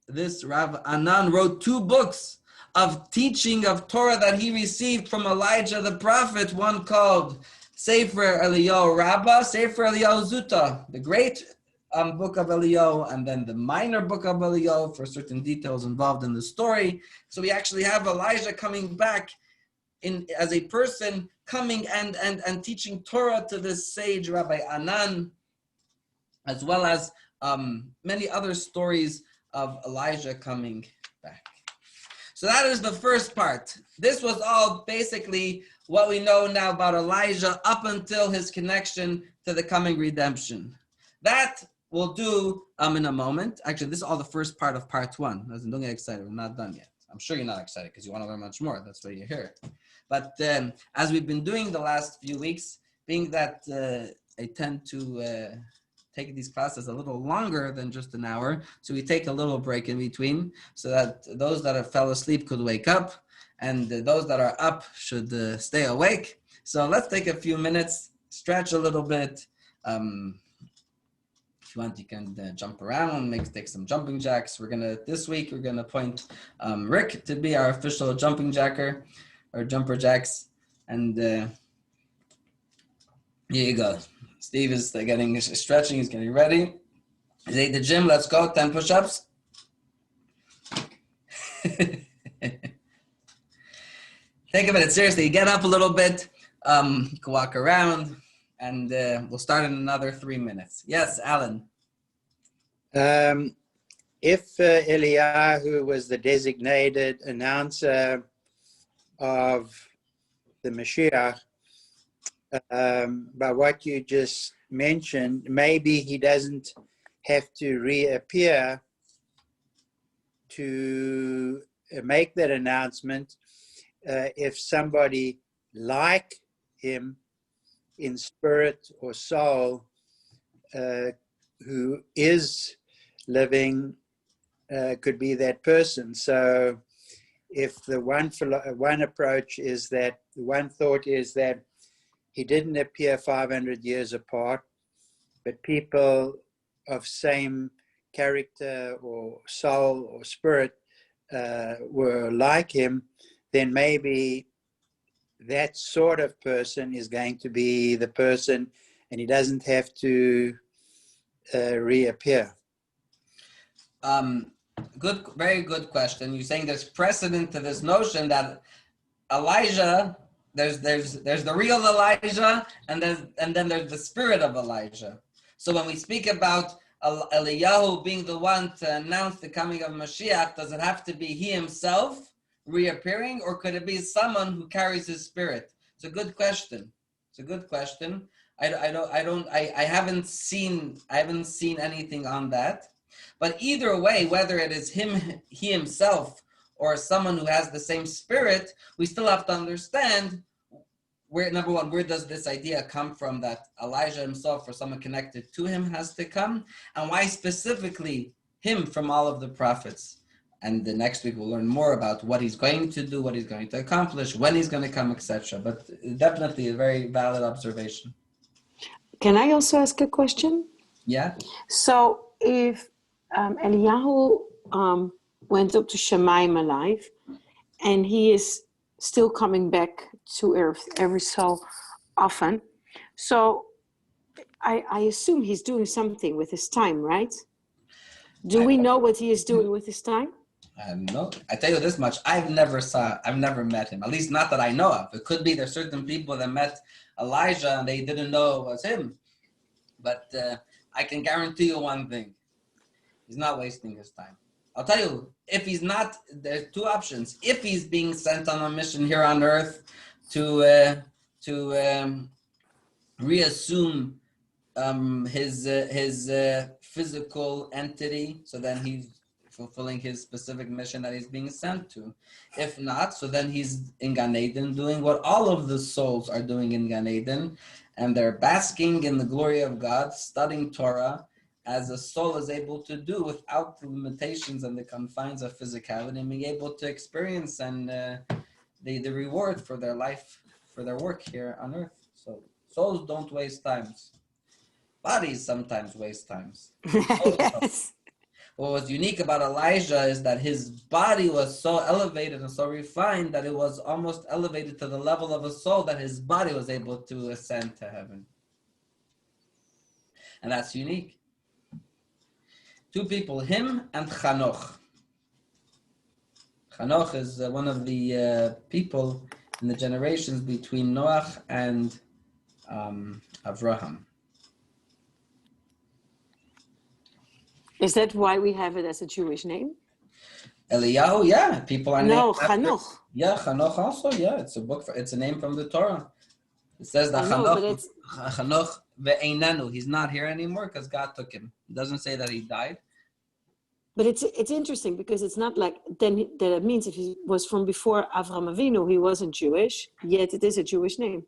this Rav Anan wrote 2 books of teaching of Torah that he received from Elijah the prophet, one called Sefer Eliyahu Rabbah, Sefer Eliyahu Zuta, the great book of Eliyahu, and then the minor book of Eliyahu for certain details involved in the story. So we actually have Elijah coming back as a person coming and teaching Torah to this sage, Rabbi Anan, as well as many other stories of Elijah coming back. So that is the first part. This was all basically what we know now about Elijah up until his connection to the coming redemption. That we'll do in a moment. Actually, this is all the first part of part 1. Don't get excited. We're not done yet. I'm sure you're not excited because you want to learn much more. That's why you're here. But as we've been doing the last few weeks, being that I tend to take these classes a little longer than just an hour. So we take a little break in between so that those that have fell asleep could wake up, and those that are up should stay awake. So let's take a few minutes, stretch a little bit. If you want, you can jump around, take some jumping jacks. This week, we're gonna appoint Rick to be our official jumping jacker, or jumper jacks. And here you go. Steve is stretching, he's getting ready. He's at the gym, let's go, 10 push-ups. Think of it seriously, get up a little bit, you can walk around, and we'll start in another 3 minutes. Yes, Alan. If Eliyahu was the designated announcer of the Mashiach, by what you just mentioned, maybe he doesn't have to reappear to make that announcement. If somebody like him in spirit or soul who is living could be that person. So if the one approach is that, one thought is that he didn't appear 500 years apart, but people of same character or soul or spirit were like him, then maybe that sort of person is going to be the person, and he doesn't have to reappear. Good, very good question. You're saying there's precedent to this notion that Elijah, there's the real Elijah, and then there's the spirit of Elijah. So when we speak about Eliyahu being the one to announce the coming of Mashiach, does it have to be he himself reappearing, or could it be someone who carries his spirit? It's a good question. I haven't seen anything on that. But either way, whether it is he himself, or someone who has the same spirit, we still have to understand number one, where does this idea come from that Elijah himself or someone connected to him has to come, and why specifically him from all of the prophets? And the next week we'll learn more about what he's going to do, what he's going to accomplish, when he's going to come, etc. But definitely a very valid observation. Can I also ask a question? Yeah. So if Eliyahu went up to Shemaim alive, and he is still coming back to earth every so often, so I assume he's doing something with his time, right? Do we know what he is doing with his time? No, I tell you this much: I've never met him. At least not that I know of. It could be there's certain people that met Elijah and they didn't know it was him. But I can guarantee you one thing: he's not wasting his time. I'll tell you, if he's not, there's two options. If he's being sent on a mission here on earth to reassume his physical entity, so then he's fulfilling his specific mission that he's being sent to. If not, so then he's in Gan Eden doing what all of the souls are doing in Gan Eden, and they're basking in the glory of God, studying Torah, as a soul is able to do without the limitations and the confines of physicality, and being able to experience and the reward for their life, for their work here on earth. So souls don't waste times. Bodies sometimes waste times. Yes. What was unique about Elijah is that his body was so elevated and so refined that it was almost elevated to the level of a soul, that his body was able to ascend to heaven. And that's unique. Two people, him and Chanoch. Chanoch is one of the people in the generations between Noach and Avraham. Is that why we have it as a Jewish name? Eliyahu, yeah, people are No, named Chanoch. Yeah, Chanoch also, yeah, it's a book. It's a name from the Torah. It says that Chanoch ve'einenu, he's not here anymore because God took him. It doesn't say that he died. But it's interesting because it's not like then that it means if he was from before Avraham Avinu, he wasn't Jewish, yet it is a Jewish name.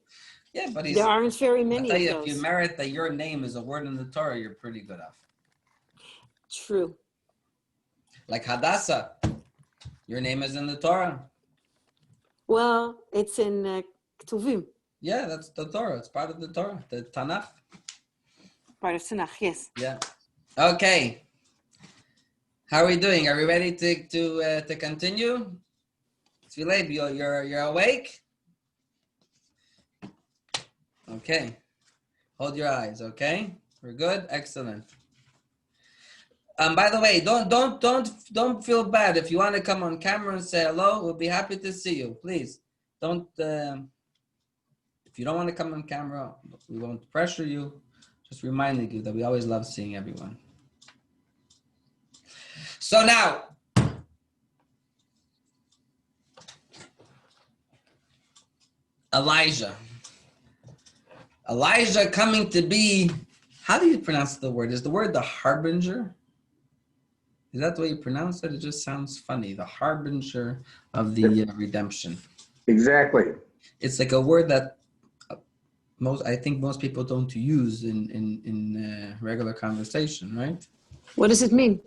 Yeah, but There aren't very I many tell of you, if you those. merit that your name is a word in the Torah, you're pretty good off. True. Like Hadassah, your name is in the Torah. Well, it's in Ketuvim, Yeah, that's the Torah. It's part of the Torah, the Tanakh. part of Tanakh, yes. Yeah. Okay. How are we doing? Are we ready to continue? Tzvilev, you're awake? Okay. Hold your eyes, okay? We're good? Excellent. By the way, don't feel bad. If you want to come on camera and say hello, we'll be happy to see you. Please. Don't if you don't want to come on camera, we won't pressure you. Just reminding you that we always love seeing everyone. So now, Elijah coming to be, how do you pronounce the word? Is the word the harbinger? Is that the way you pronounce it? It just sounds funny. The harbinger of the redemption. Exactly. It's like a word that I think most people don't use in regular conversation, right? What does it mean?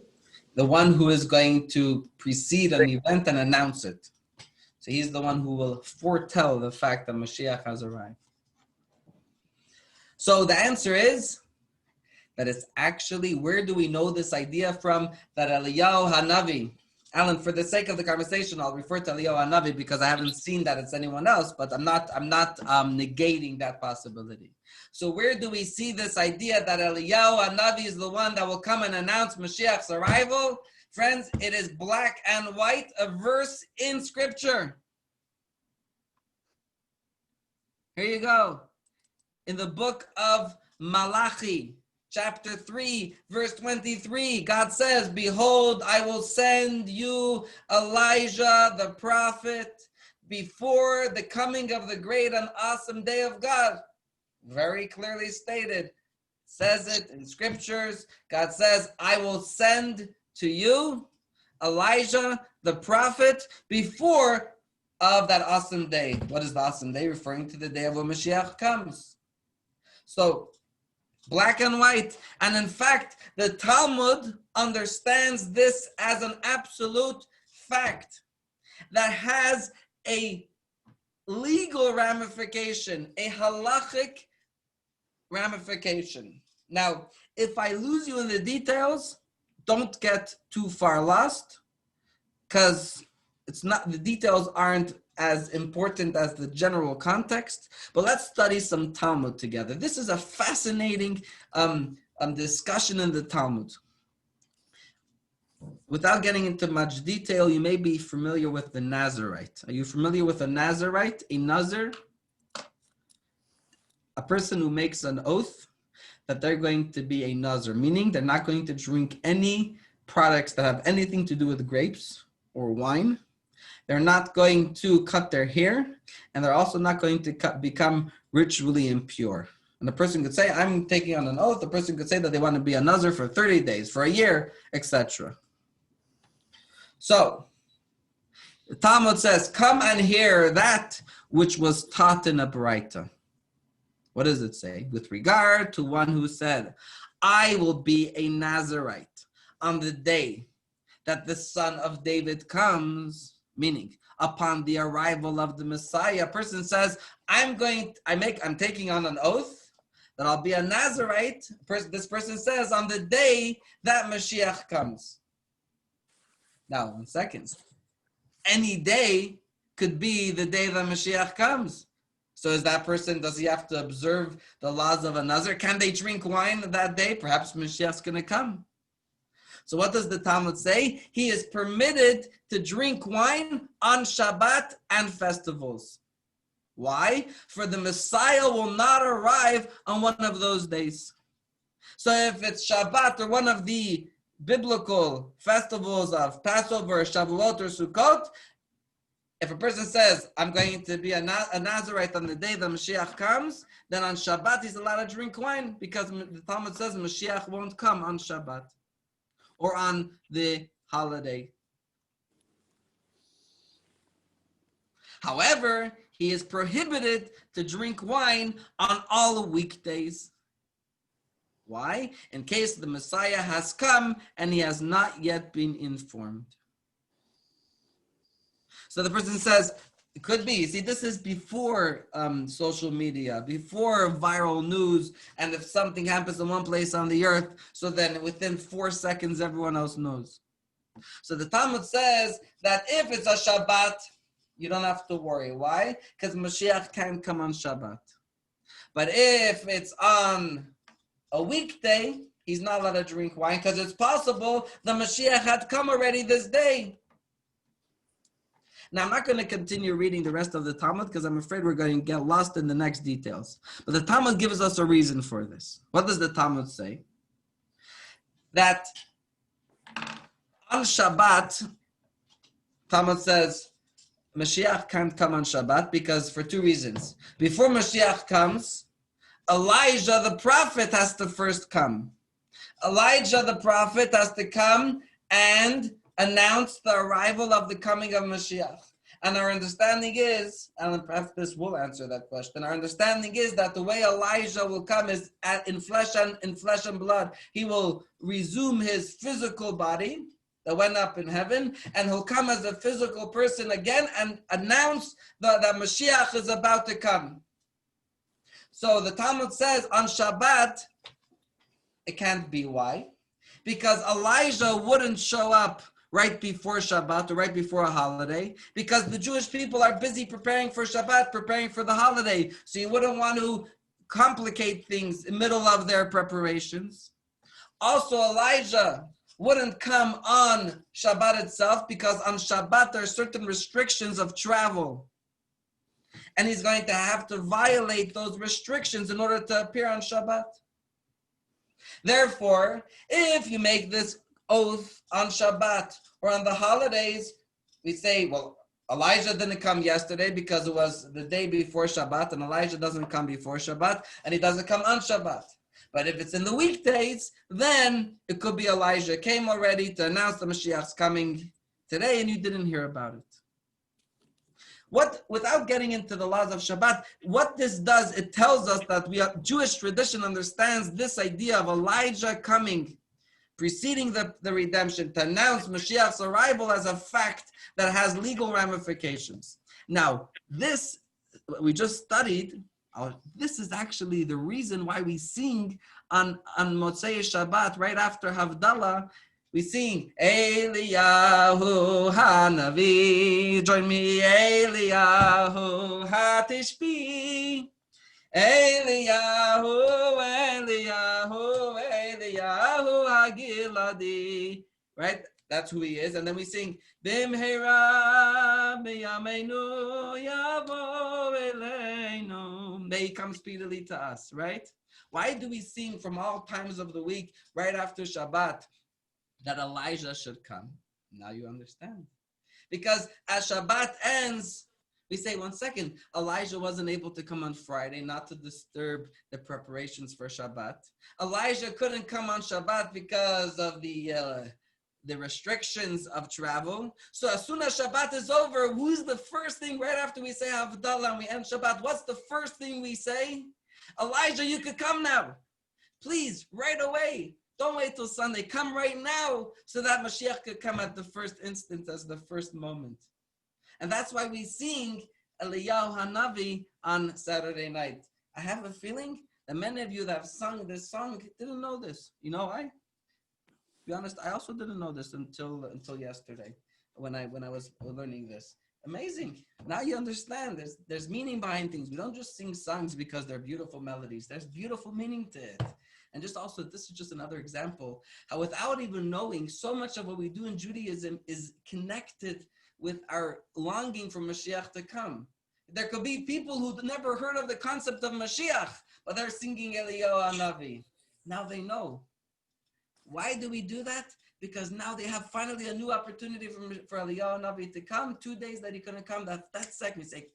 The one who is going to precede an event and announce it. So he's the one who will foretell the fact that Mashiach has arrived. So the answer is that it's actually, where do we know this idea from? That Eliyahu Hanavi, Alan, for the sake of the conversation, I'll refer to Eliyahu Hanavi because I haven't seen that it's anyone else, but I'm not negating that possibility. So where do we see this idea that Eliyahu Hanavi is the one that will come and announce Mashiach's arrival? Friends, it is black and white, a verse in Scripture. Here you go. In the book of Malachi, chapter 3, verse 23, God says, "Behold, I will send you Elijah the prophet before the coming of the great and awesome day of God." Very clearly stated. Says it in scriptures. God says, "I will send to you Elijah the prophet before of that awesome day." What is the awesome day? Referring to the day of when Mashiach comes. So, black and white. And in fact, the Talmud understands this as an absolute fact that has a legal ramification, a halachic ramification. Now, if I lose you in the details, don't get too far lost, because the details aren't as important as the general context, but let's study some Talmud together. This is a fascinating discussion in the Talmud. Without getting into much detail, you may be familiar with the Nazarite. Are you familiar with a Nazarite? A Nazir? A person who makes an oath that they're going to be a Nazir, meaning they're not going to drink any products that have anything to do with grapes or wine. They're not going to cut their hair, and they're also not going to become ritually impure. And the person could say, "I'm taking on an oath." The person could say that they want to be a Nazir for 30 days, for a year, etc. So, the Talmud says, "Come and hear that which was taught in a Braita." What does it say? With regard to one who said, "I will be a Nazirite on the day that the Son of David comes," meaning upon the arrival of the Messiah. A person says, I'm taking on an oath that I'll be a Nazirite. This person says, on the day that Mashiach comes. Now, 1 second. Any day could be the day that Mashiach comes. So does he have to observe the laws of a Nazir? Can they drink wine that day? Perhaps Mashiach's going to come. So what does the Talmud say? He is permitted to drink wine on Shabbat and festivals. Why? For the Messiah will not arrive on one of those days. So if it's Shabbat or one of the biblical festivals of Passover, Shavuot, or Sukkot, if a person says, I'm going to be a Nazirite on the day that Mashiach comes, then on Shabbat he's allowed to drink wine, because the Talmud says Mashiach won't come on Shabbat or on the holiday. However, he is prohibited to drink wine on all weekdays. Why? In case the Messiah has come and he has not yet been informed. So the person says, it could be. See, this is before social media, before viral news, and if something happens in one place on the earth, so then within 4 seconds, everyone else knows. So the Talmud says that if it's a Shabbat, you don't have to worry. Why? Because Mashiach can't come on Shabbat. But if it's on a weekday, he's not allowed to drink wine because it's possible the Mashiach had come already this day. Now, I'm not going to continue reading the rest of the Talmud because I'm afraid we're going to get lost in the next details. But the Talmud gives us a reason for this. What does the Talmud say? That on Shabbat, Talmud says, Mashiach can't come on Shabbat because for 2 reasons. Before Mashiach comes, Elijah the prophet has to first come. Elijah the prophet has to come and announce the arrival of the coming of Mashiach. And our understanding is, and perhaps this will answer that question, our understanding is that the way Elijah will come is in flesh and blood. He will resume his physical body that went up in heaven, and he'll come as a physical person again and announce that Mashiach is about to come. So the Talmud says on Shabbat, it can't be. Why? Because Elijah wouldn't show up right before Shabbat or right before a holiday, because the Jewish people are busy preparing for Shabbat, preparing for the holiday. So you wouldn't want to complicate things in the middle of their preparations. Also, Elijah wouldn't come on Shabbat itself because on Shabbat there are certain restrictions of travel. And he's going to have to violate those restrictions in order to appear on Shabbat. Therefore, if you make this oath on Shabbat or on the holidays, we say, well, Elijah didn't come yesterday because it was the day before Shabbat, and Elijah doesn't come before Shabbat, and he doesn't come on Shabbat. But if it's in the weekdays, then it could be Elijah came already to announce the Mashiach's coming today, and you didn't hear about it. Without getting into the laws of Shabbat, what this does, it tells us that Jewish tradition understands this idea of Elijah coming, preceding the redemption, to announce Mashiach's arrival as a fact that has legal ramifications. Now, this, we just studied, this is actually the reason why we sing on Motzei Shabbat, right after Havdalah, we sing, Eliyahu Hanavi. Join me, Eliyahu Hatishbi. Eliyahu, Eliyahu, Eliyahu Hagiladi. Right? That's who he is. And then we sing, Bimhera Biyameinu Yavo Eleinu. May he come speedily to us, right? Why do we sing from all times of the week, right after Shabbat, that Elijah should come? Now you understand. Because as Shabbat ends, we say, 1 second, Elijah wasn't able to come on Friday, not to disturb the preparations for Shabbat. Elijah couldn't come on Shabbat because of the restrictions of travel. So as soon as Shabbat is over, who's the first thing right after we say Havdalah and we end Shabbat? What's the first thing we say? Elijah, you could come now. Please, right away. Don't wait till Sunday. Come right now so that Mashiach could come at the first instant as the first moment. And that's why we sing Eliyahu Hanavi on Saturday night. I have a feeling that many of you that have sung this song didn't know this. You know why? To be honest, I also didn't know this until yesterday when I was learning this. Amazing. Now you understand. There's meaning behind things. We don't just sing songs because they're beautiful melodies. There's beautiful meaning to it. And just also, this is just another example how without even knowing, so much of what we do in Judaism is connected with our longing for Mashiach to come. There could be people who never heard of the concept of Mashiach, but they're singing Eliyahu Hanavi. Now they know. Why do we do that? Because now they have finally a new opportunity for Eliyahu Hanavi to come. 2 days that he couldn't come, that second we say,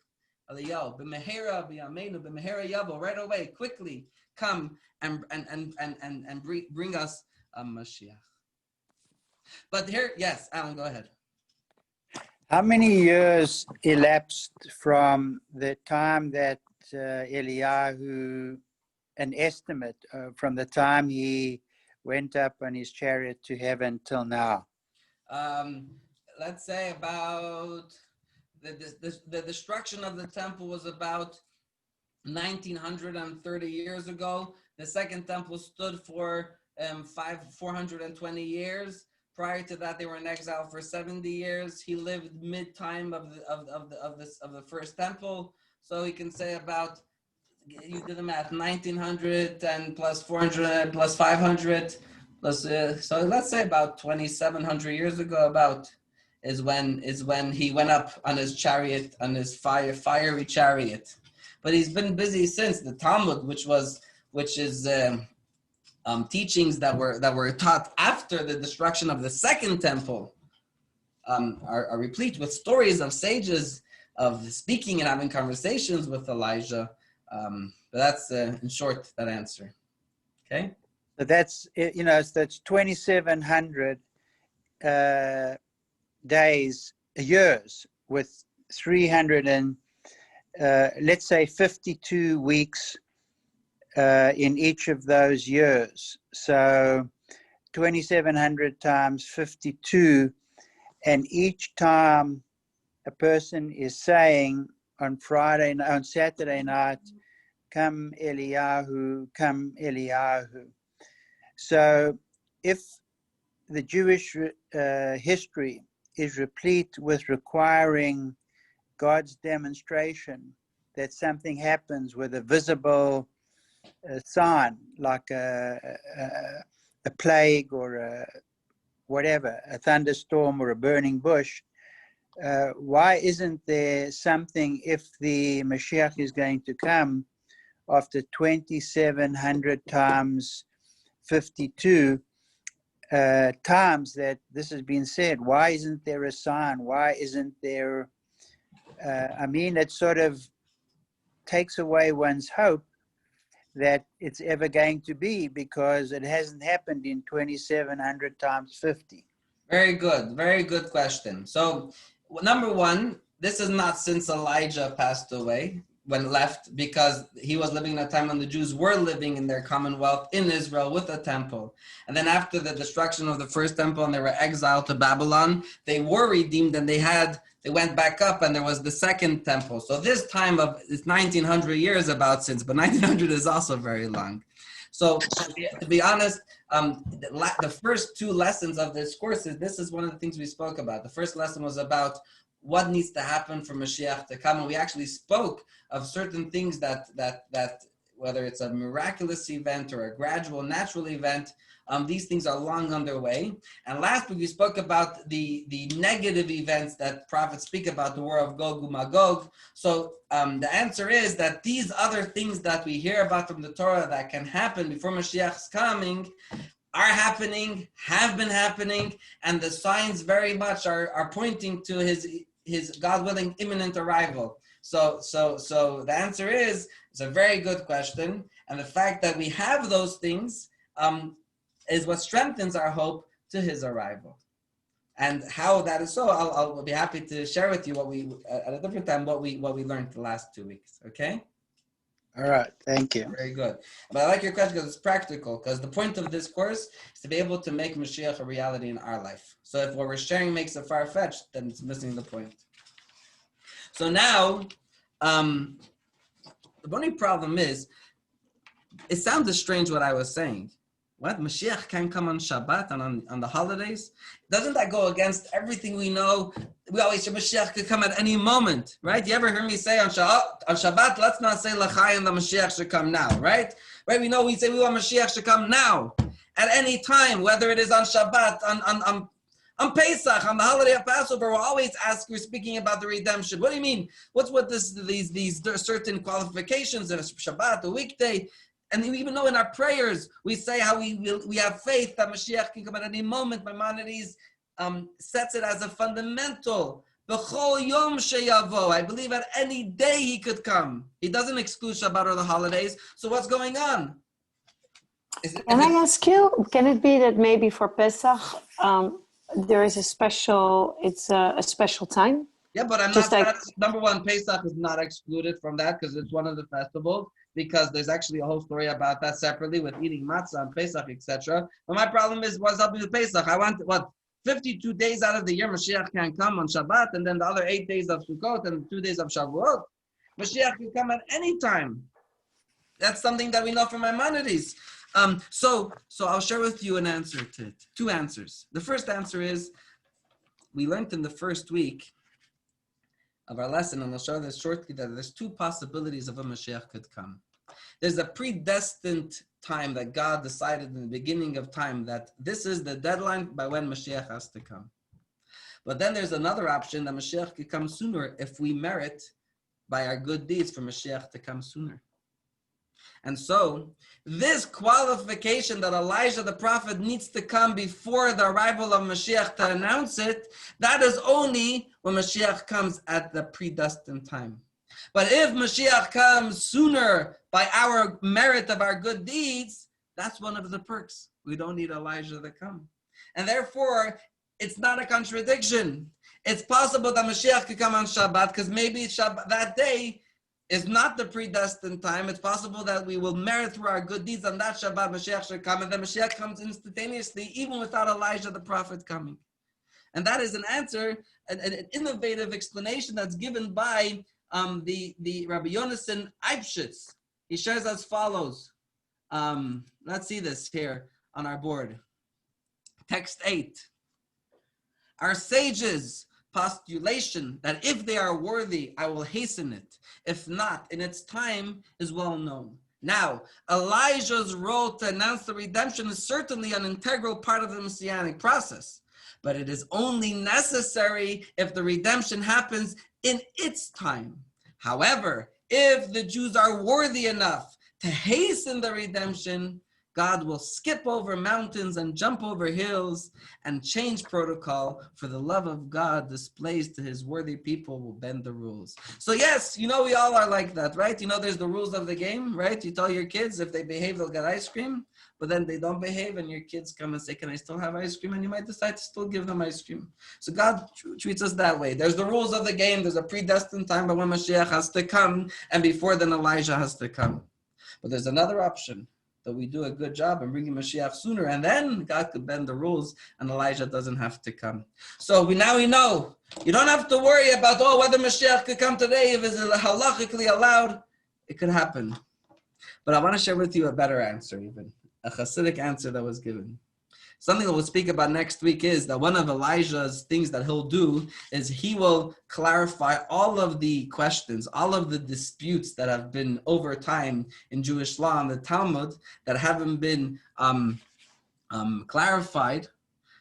Eliyahu, b'mehera b'yameinu, b'mehera yavo, right away, quickly come and bring us a Mashiach. But here, yes, Alan, go ahead. How many years elapsed from the time that Eliyahu, an estimate from the time he went up on his chariot to heaven till now? Let's say about the destruction of the temple was about 1930 years ago. The second temple stood for 420 years. Prior to that, they were in exile for 70 years. He lived mid-time of the first temple. So we can say about, you did the math, 1900 and plus 400 plus 500 plus, so let's say about 2,700 years ago about is when he went up on his chariot, on his fiery chariot. But he's been busy since. The Talmud, which is teachings that were taught after the destruction of the second temple, are replete with stories of sages of speaking and having conversations with Elijah. But that's in short that answer. Okay. So that's, you know, so that's 2,700 days, years, with 300 and let's say 52 weeks in each of those years. So 2,700 times 52, and each time a person is saying on Saturday night, "Come Eliyahu, come Eliyahu." So if the Jewish history is replete with requiring God's demonstration that something happens with a visible sign, like a plague or whatever, a thunderstorm or a burning bush, why isn't there something, if the Mashiach is going to come after 2,700 times 52 times that this has been said? Why isn't there a sign? Why isn't there, I mean, it sort of takes away one's hope that it's ever going to be, because it hasn't happened in 2,700 times 50. Very good question. So number one, this is not since Elijah passed away, when left, because he was living in a time when the Jews were living in their commonwealth in Israel with a temple. And then after the destruction of the first temple and they were exiled to Babylon, they were redeemed and they went back up and there was the second temple. So this time of it's 1900 years about since, but 1900 is also very long. So to be honest, the first two lessons of this course this is one of the things we spoke about. The first lesson was about what needs to happen for Mashiach to come, and we actually spoke of certain things that whether it's a miraculous event or a gradual natural event, these things are long underway. And last week we spoke about the negative events that prophets speak about, the war of Gog and Magog. So the answer is that these other things that we hear about from the Torah that can happen before Mashiach's coming are happening, have been happening, and the signs very much are pointing to his God willing imminent arrival. So the answer is, it's a very good question, and the fact that we have those things is what strengthens our hope to his arrival. And how that is so, I'll be happy to share with you what we at a different time what we learned the last 2 weeks. Okay. All right, thank you. Very good. But I like your question because it's practical, because the point of this course is to be able to make Mashiach a reality in our life. So if what we're sharing makes it far-fetched, then it's missing the point. So now, the only problem is, it sounded strange what I was saying. What? Mashiach can come on Shabbat and on the holidays? Doesn't that go against everything we know? We always say Mashiach could come at any moment, right? You ever hear me say on Shabbat, let's not say L'chaim, the Mashiach should come now, right? Right? We know we say we want Mashiach to come now, at any time, whether it is on Shabbat, on Pesach, on the holiday of Passover. We're always asking, we're speaking about the redemption. What do you mean? What's with these certain qualifications of Shabbat, a weekday? And even though in our prayers we say how we have faith that Mashiach can come at any moment, Maimonides sets it as a fundamental. B'chol yom sheyavo. I believe at any day he could come. He doesn't exclude Shabbat or the holidays. So what's going on? Can I ask you, can it be that maybe for Pesach, there is a special, it's a special time. Yeah, but I'm Just not. like- That's, number one, Pesach is not excluded from that because it's one of the festivals. Because there's actually a whole story about that separately with eating matzah and Pesach, etc. But my problem is, what's up with Pesach? I want what 52 days out of the year Mashiach can come on Shabbat, and then the other 8 days of Sukkot and 2 days of Shavuot. Mashiach can come at any time. That's something that we know from Maimonides. So I'll share with you an answer to it. Two answers. The first answer is, we learned in the first week of our lesson, and I'll show this shortly, that there's two possibilities of when Mashiach could come. There's a predestined time that God decided in the beginning of time that this is the deadline by when Mashiach has to come. But then there's another option that Mashiach could come sooner if we merit by our good deeds for Mashiach to come sooner. And so, this qualification that Elijah the prophet needs to come before the arrival of Mashiach to announce it, that is only when Mashiach comes at the predestined time. But if Mashiach comes sooner by our merit of our good deeds, that's one of the perks. We don't need Elijah to come. And therefore, it's not a contradiction. It's possible that Mashiach could come on Shabbat because maybe Shabbat, that day is not the predestined time. It's possible that we will merit through our good deeds on that Shabbat, Mashiach should come, and then Mashiach comes instantaneously, even without Elijah the prophet coming. And that is an answer, an innovative explanation that's given by the Rabbi Yonason Eibschitz. He shares as follows. Let's see this here on our board. Text 8. Our sages' postulation that if they are worthy, I will hasten it. If not, in its time is well known. Now, Elijah's role to announce the redemption is certainly an integral part of the Messianic process, but it is only necessary if the redemption happens in its time. However, if the Jews are worthy enough to hasten the redemption, God will skip over mountains and jump over hills and change protocol, for the love of God displays to his worthy people will bend the rules. So yes, we all are like that, right? There's the rules of the game, right? You tell your kids if they behave, they'll get ice cream, but then they don't behave and your kids come and say, can I still have ice cream? And you might decide to still give them ice cream. So God treats us that way. There's the rules of the game. There's a predestined time by when Mashiach has to come, and before then Elijah has to come. But there's another option, that we do a good job in bringing Mashiach sooner, and then God could bend the rules and Elijah doesn't have to come. So we know. You don't have to worry about, whether Mashiach could come today, if it's halachically allowed. It could happen. But I want to share with you a better answer, even a Hasidic answer that was given. Something that we'll speak about next week is that one of Elijah's things that he'll do is he will clarify all of the questions, all of the disputes that have been over time in Jewish law and the Talmud that haven't been clarified.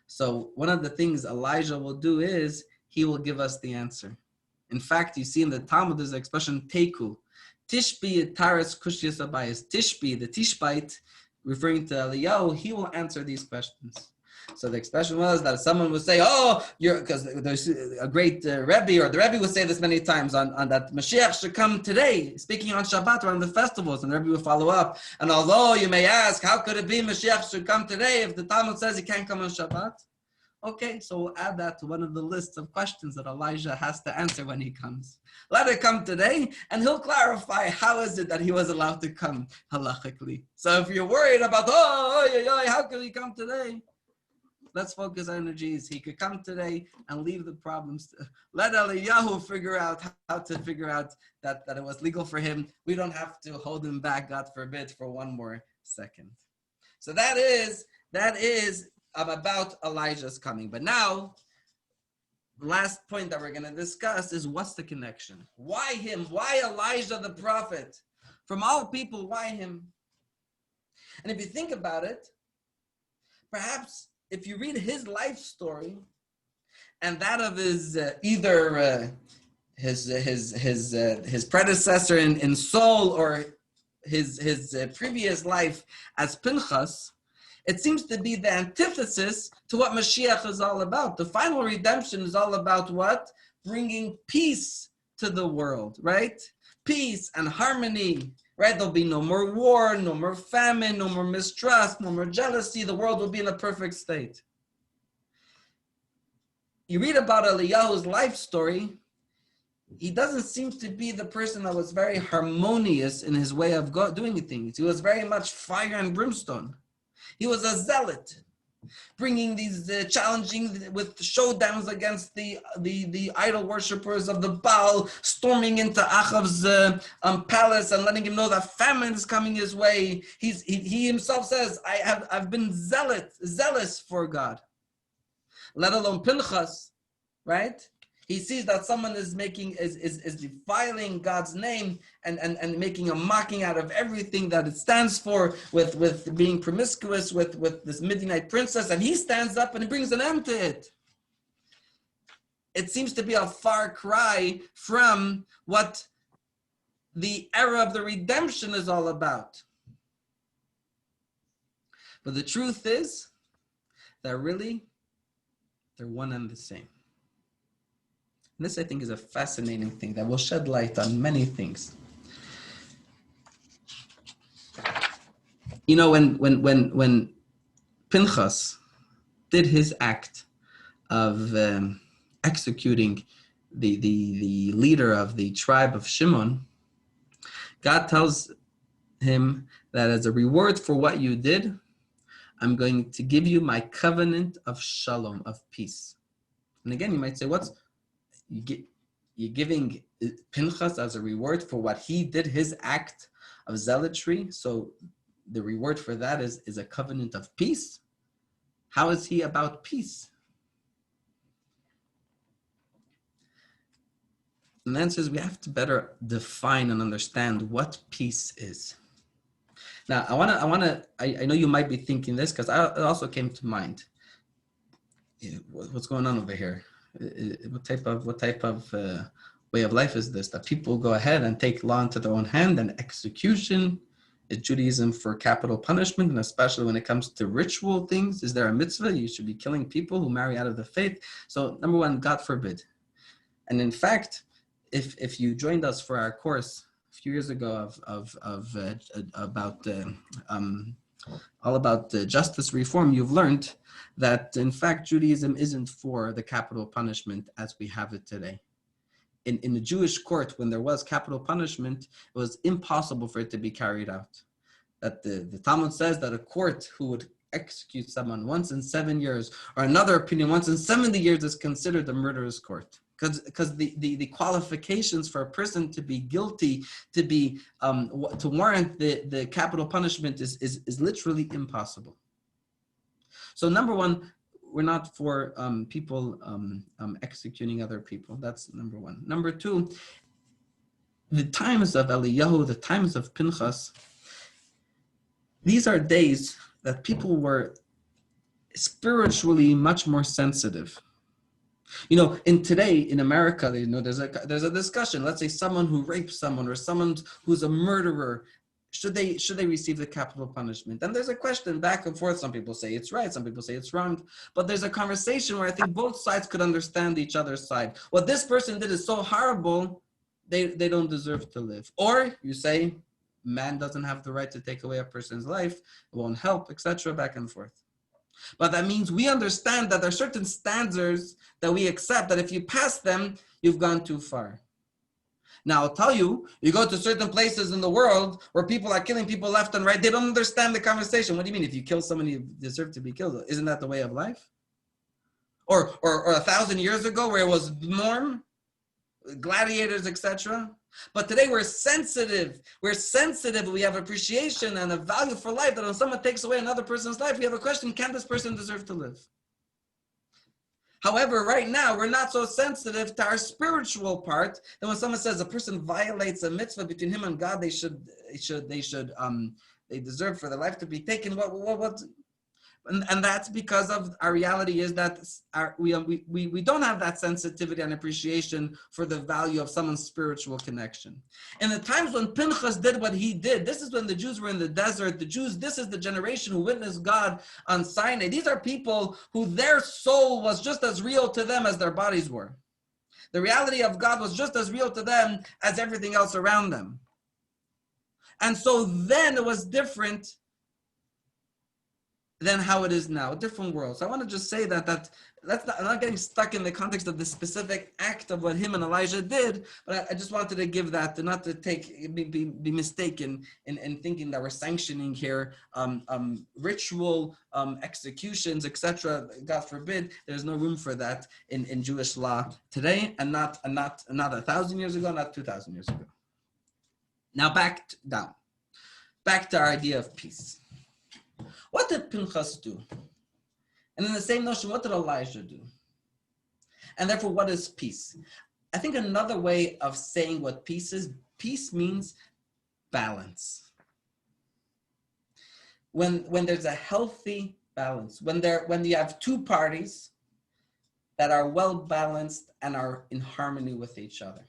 So one of the things Elijah will do is he will give us the answer. In fact, you see in the Talmud there's the expression teku. Tishbi taras kushyas abayis. Tishbi, the tishbite, referring to Eliyahu, he will answer these questions. So the expression was that someone would say, because there's a great Rebbe, or the Rebbe would say this many times on that Mashiach should come today, speaking on Shabbat around the festivals, and the Rebbe would follow up. And although you may ask, how could it be Mashiach should come today if the Talmud says he can't come on Shabbat? Okay, so we'll add that to one of the lists of questions that Elijah has to answer when he comes. Let it come today, and he'll clarify how is it that he was allowed to come halachically. So if you're worried about, how could he come today? Let's focus our energies. He could come today and leave the problems. Let Eliyahu figure out how to figure out that it was legal for him. We don't have to hold him back, God forbid, for one more second. So that is about Elijah's coming. But now, the last point that we're going to discuss is what's the connection? Why him? Why Elijah the prophet? From all people, why him? And if you think about it, perhaps if you read his life story and that of his his predecessor in Saul, or his previous life as Pinchas, it seems to be the antithesis to what Mashiach is all about. The final redemption is all about what? Bringing peace to the world, right? Peace and harmony, right? There'll be no more war, no more famine, no more mistrust, no more jealousy. The world will be in a perfect state. you read about Eliyahu's life story, he doesn't seem to be the person that was very harmonious in his way of doing things. He was very much fire and brimstone. He was a zealot, bringing these challenging with showdowns against the idol worshippers of the Baal, storming into Achav's palace and letting him know that famine is coming his way. He himself says, I've been zealous for God. Let alone Pinchas, right? He sees that someone is defiling God's name and making a mocking out of everything that it stands for, with being promiscuous with this Midianite princess, and he stands up and he brings an end to it. It seems to be a far cry from what the era of the redemption is all about. But the truth is that really they're one and the same. This, I think, is a fascinating thing that will shed light on many things. You know, when Pinchas did his act of executing the leader of the tribe of Shimon, God tells him that as a reward for what you did, I'm going to give you my covenant of shalom, of peace. And again, you might say, you're giving Pinchas as a reward for what he did, his act of zealotry. So the reward for that is a covenant of peace. How is he about peace? And the answer is we have to better define and understand what peace is. Now, I know you might be thinking this because it also came to mind. What's going on over here? What type of way of life is this, that people go ahead and take law into their own hand, and execution is Judaism for capital punishment, and especially when it comes to ritual things? Is there a mitzvah? You should be killing people who marry out of the faith. So number one, God forbid. And in fact, if you joined us for our course a few years ago all about justice reform, you've learned that in fact Judaism isn't for the capital punishment as we have it today. In the Jewish court, when there was capital punishment, it was impossible for it to be carried out. That the Talmud says that a court who would execute someone once in 7 years, or another opinion, once in 70 years, is considered a murderous court. Because the qualifications for a person to be guilty, to warrant the capital punishment is literally impossible. So number one, we're not for people executing other people. That's number one. Number two, the times of Eliyahu, the times of Pinchas, these are days that people were spiritually much more sensitive. You know, in America, there's a discussion. Let's say someone who rapes someone, or someone who's a murderer, should they receive the capital punishment? And there's a question back and forth. Some people say it's right, some people say it's wrong. But there's a conversation where I think both sides could understand each other's side. What this person did is so horrible, they don't deserve to live. Or you say, man doesn't have the right to take away a person's life, it won't help, etc., back and forth. But that means we understand that there are certain standards that we accept, that if you pass them, you've gone too far. Now, I'll tell you, you go to certain places in the world where people are killing people left and right, they don't understand the conversation. What do you mean? If you kill someone, you deserve to be killed. Isn't that the way of life? Or 1,000 years ago, where it was norm, gladiators, etc. But today we're sensitive. We have appreciation and a value for life, that when someone takes away another person's life, we have a question: can this person deserve to live? However, right now, we're not so sensitive to our spiritual part that when someone says a person violates a mitzvah between him and God, they deserve for their life to be taken. And that's because of our reality is that we don't have that sensitivity and appreciation for the value of someone's spiritual connection. In the times when Pinchas did what he did, this is when the Jews were in the desert. This is the generation who witnessed God on Sinai. These are people who their soul was just as real to them as their bodies were. The reality of God was just as real to them as everything else around them. And so then it was different than how it is now, a different world. So I want to just say I'm not getting stuck in the context of the specific act of what him and Elijah did, but I just wanted to give that, not to be mistaken in thinking that we're sanctioning here ritual executions, etc. God forbid. There's no room for that in Jewish law today, and not 1,000 years ago, not 2,000 years ago. Now back to our idea of peace. What did Pinchas do? And in the same notion, what did Elijah do? And therefore, what is peace? I think another way of saying what peace is, peace means balance. When there's a healthy balance, when you have two parties that are well balanced and are in harmony with each other.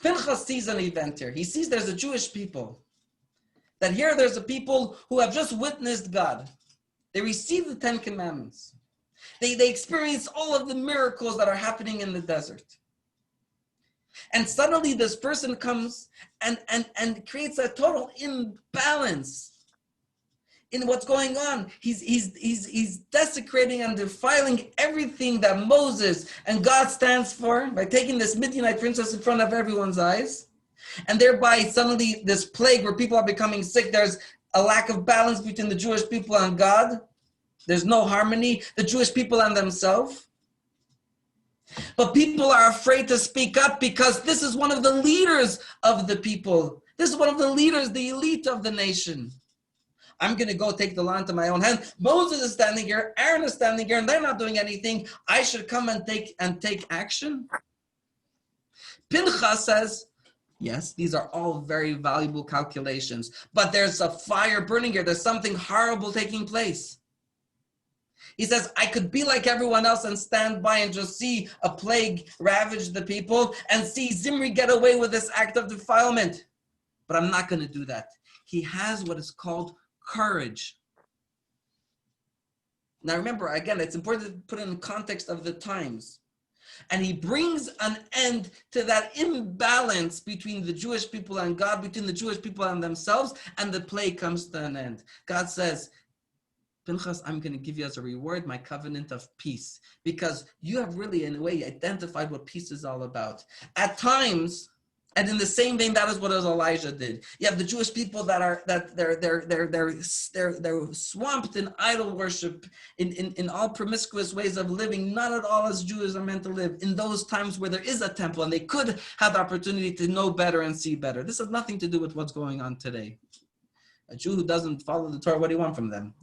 Pinchas sees an event here. He sees there's a Jewish people. That here there's a people who have just witnessed God. They received the 10 Commandments. They experience all of the miracles that are happening in the desert. And suddenly this person comes and creates a total imbalance in what's going on. He's desecrating and defiling everything that Moses and God stands for by taking this Midianite princess in front of everyone's eyes. And thereby suddenly this plague where people are becoming sick, there's a lack of balance between the Jewish people and God. There's no harmony, the Jewish people and themselves. But people are afraid to speak up because this is one of the leaders of the people. This is one of the leaders, the elite of the nation. I'm going to go take the law into my own hand. Moses is standing here, Aaron is standing here, and they're not doing anything. I should come and take action. Pinchas says, yes, these are all very valuable calculations, but there's a fire burning here. There's something horrible taking place. He says, I could be like everyone else and stand by and just see a plague ravage the people and see Zimri get away with this act of defilement. But I'm not going to do that. He has what is called courage. Now remember, again, it's important to put it in the context of the times. And he brings an end to that imbalance between the Jewish people and God, between the Jewish people and themselves, and the plague comes to an end. God says, Pinchas, I'm going to give you as a reward my covenant of peace, because you have really, in a way, identified what peace is all about. At times, and in the same vein, that is what Elijah did. You have the Jewish people they're swamped in idol worship, in all promiscuous ways of living, not at all as Jews are meant to live. In those times where there is a temple and they could have the opportunity to know better and see better. This has nothing to do with what's going on today. A Jew who doesn't follow the Torah, what do you want from them?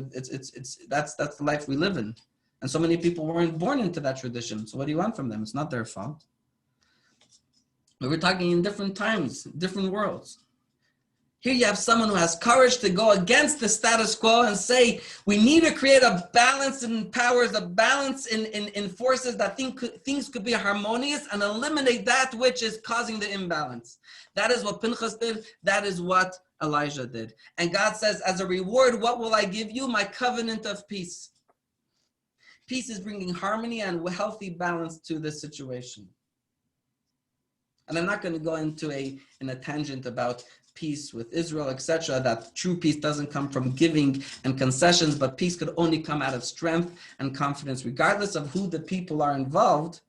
That's the life we live in. And so many people weren't born into that tradition. So what do you want from them? It's not their fault. But we're talking in different times, different worlds. Here you have someone who has courage to go against the status quo and say, we need to create a balance in powers, a balance in forces that things could be harmonious and eliminate that which is causing the imbalance. That is what Pinchas did. That is what Elijah did. And God says, as a reward, what will I give you? My covenant of peace. Peace is bringing harmony and healthy balance to this situation. And I'm not going to go into a tangent about peace with Israel, etc., that true peace doesn't come from giving and concessions, but peace could only come out of strength and confidence, regardless of who the people are involved.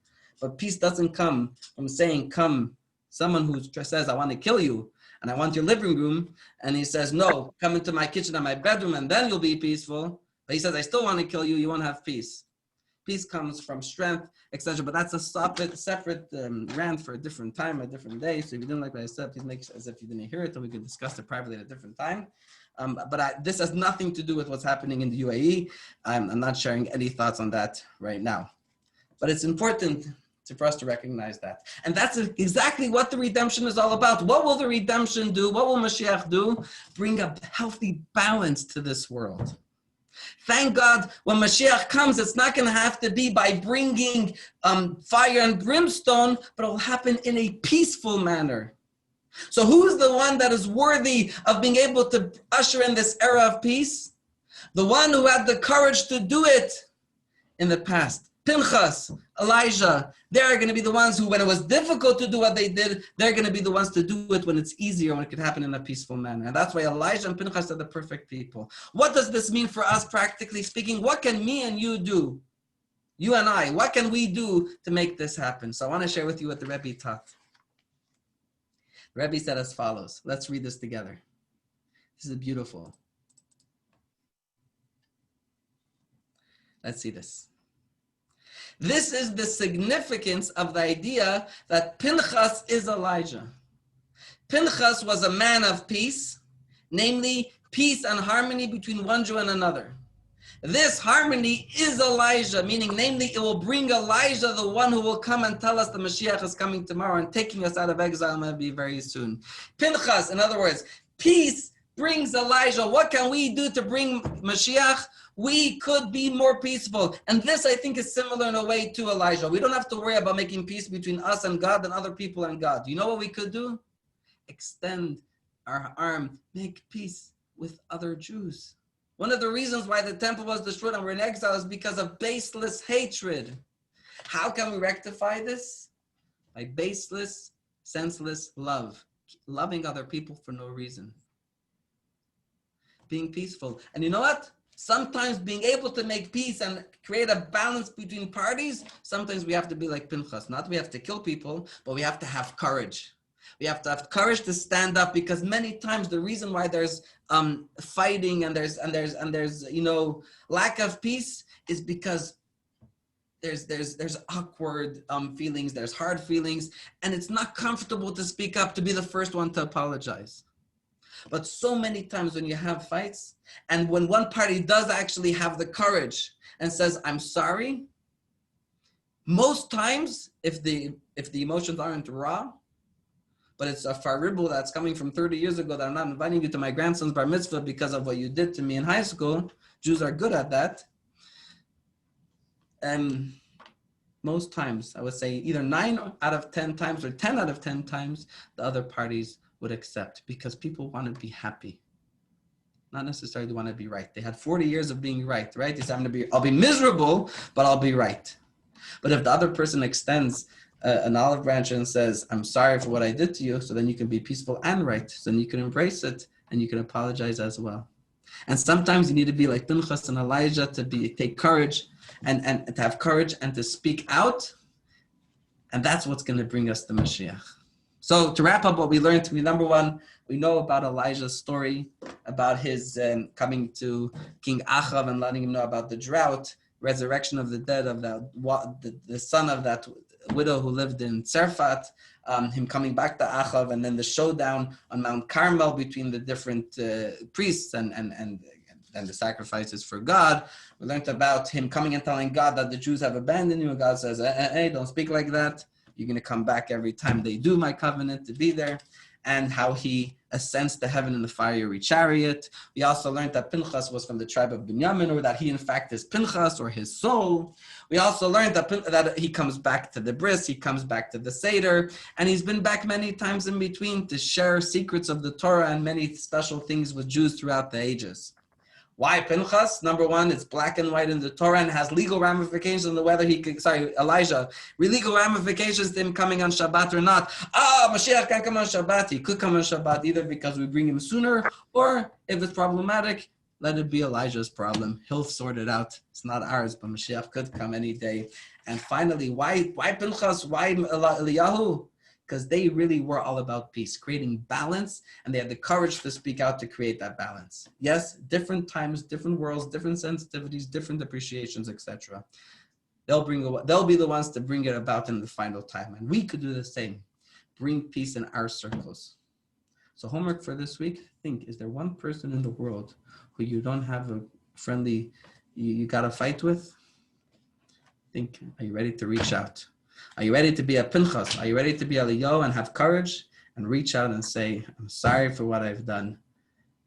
But peace doesn't come from saying, come, someone who says, I want to kill you, and I want your living room, and he says, no, come into my kitchen and my bedroom, and then you'll be peaceful. But he says, I still want to kill you, you won't have peace. Peace comes from strength, etc. But that's a separate rant for a different time, a different day. So if you didn't like what I said, please make as if you didn't hear it, and we can discuss it privately at a different time. This has nothing to do with what's happening in the UAE. I'm not sharing any thoughts on that right now. But it's important for us to recognize that. And that's exactly what the redemption is all about. What will the redemption do? What will Mashiach do? Bring a healthy balance to this world. Thank God when Mashiach comes, it's not going to have to be by bringing fire and brimstone, but it will happen in a peaceful manner. So who's the one that is worthy of being able to usher in this era of peace? The one who had the courage to do it in the past. Pinchas, Elijah, they're going to be the ones who, when it was difficult to do what they did, they're going to be the ones to do it when it's easier, when it could happen in a peaceful manner. And that's why Elijah and Pinchas are the perfect people. What does this mean for us, practically speaking? What can me and you do? You and I, what can we do to make this happen? So I want to share with you what the Rebbe taught. The Rebbe said as follows. Let's read this together. This is beautiful. Let's see this. This is the significance of the idea that Pinchas is Elijah. Pinchas was a man of peace, namely peace and harmony between one Jew and another. This harmony is Elijah, meaning namely it will bring Elijah, the one who will come and tell us the Mashiach is coming tomorrow and taking us out of exile maybe very soon. Pinchas, in other words, peace brings Elijah. What can we do to bring Mashiach? We could be more peaceful. And this, I think, is similar in a way to Elijah. We don't have to worry about making peace between us and God and other people and God. You know what we could do? Extend our arm, make peace with other Jews. One of the reasons why the temple was destroyed and we're in exile is because of baseless hatred. How can we rectify this? By baseless, senseless love. Loving other people for no reason. Being peaceful. And you know what? Sometimes being able to make peace and create a balance between parties, sometimes we have to be like Pinchas. Not we have to kill people, but we have to have courage. We have to have courage to stand up, because many times the reason why there's fighting and there's lack of peace is because there's awkward feelings, there's hard feelings, and it's not comfortable to speak up, to be the first one to apologize. But so many times when you have fights, and when one party does actually have the courage and says, I'm sorry, most times, if the emotions aren't raw, but it's a faribul that's coming from 30 years ago that I'm not inviting you to my grandson's bar mitzvah because of what you did to me in high school. Jews are good at that. And most times, I would say either 9 out of 10 times or 10 out of 10 times, the other parties would accept, because people want to be happy, not necessarily want to be right. They had 40 years of being right? They said, I'll be miserable, but I'll be right. But if the other person extends an olive branch and says, I'm sorry for what I did to you, so then you can be peaceful and right. So then you can embrace it and you can apologize as well. And sometimes you need to be like Pinchas and Elijah, to take courage and to have courage and to speak out. And that's what's going to bring us the Mashiach. So to wrap up what we learned, number one, we know about Elijah's story, about his coming to King Achav and letting him know about the drought, resurrection of the dead of the son of that widow who lived in Tzerfat, him coming back to Achav, and then the showdown on Mount Carmel between the different priests and the sacrifices for God. We learned about him coming and telling God that the Jews have abandoned you, and God says, hey, don't speak like that. You're going to come back every time they do my covenant to be there. And how he ascends to heaven in the fiery chariot. We also learned that Pinchas was from the tribe of Binyamin, or that he in fact is Pinchas, or his soul. We also learned that he comes back to the bris, he comes back to the Seder, and he's been back many times in between to share secrets of the Torah and many special things with Jews throughout the ages. Why Pinchas? Number one, it's black and white in the Torah and has legal ramifications on whether Elijah, legal ramifications to him coming on Shabbat or not. Mashiach can't come on Shabbat. He could come on Shabbat either because we bring him sooner, or if it's problematic, let it be Elijah's problem. He'll sort it out. It's not ours, but Mashiach could come any day. And finally, why Pinchas? Why Eliyahu? Because they really were all about peace, creating balance, and they had the courage to speak out to create that balance. Yes, different times, different worlds, different sensitivities, different appreciations, etc. They'll be the ones to bring it about in the final time, and we could do the same. Bring peace in our circles. So homework for this week: think: is there one person in the world who you don't have a friendly, you got to fight with? Think: are you ready to reach out? Are you ready to be a Pinchas? Are you ready to be a Leo and have courage and reach out and say, I'm sorry for what I've done.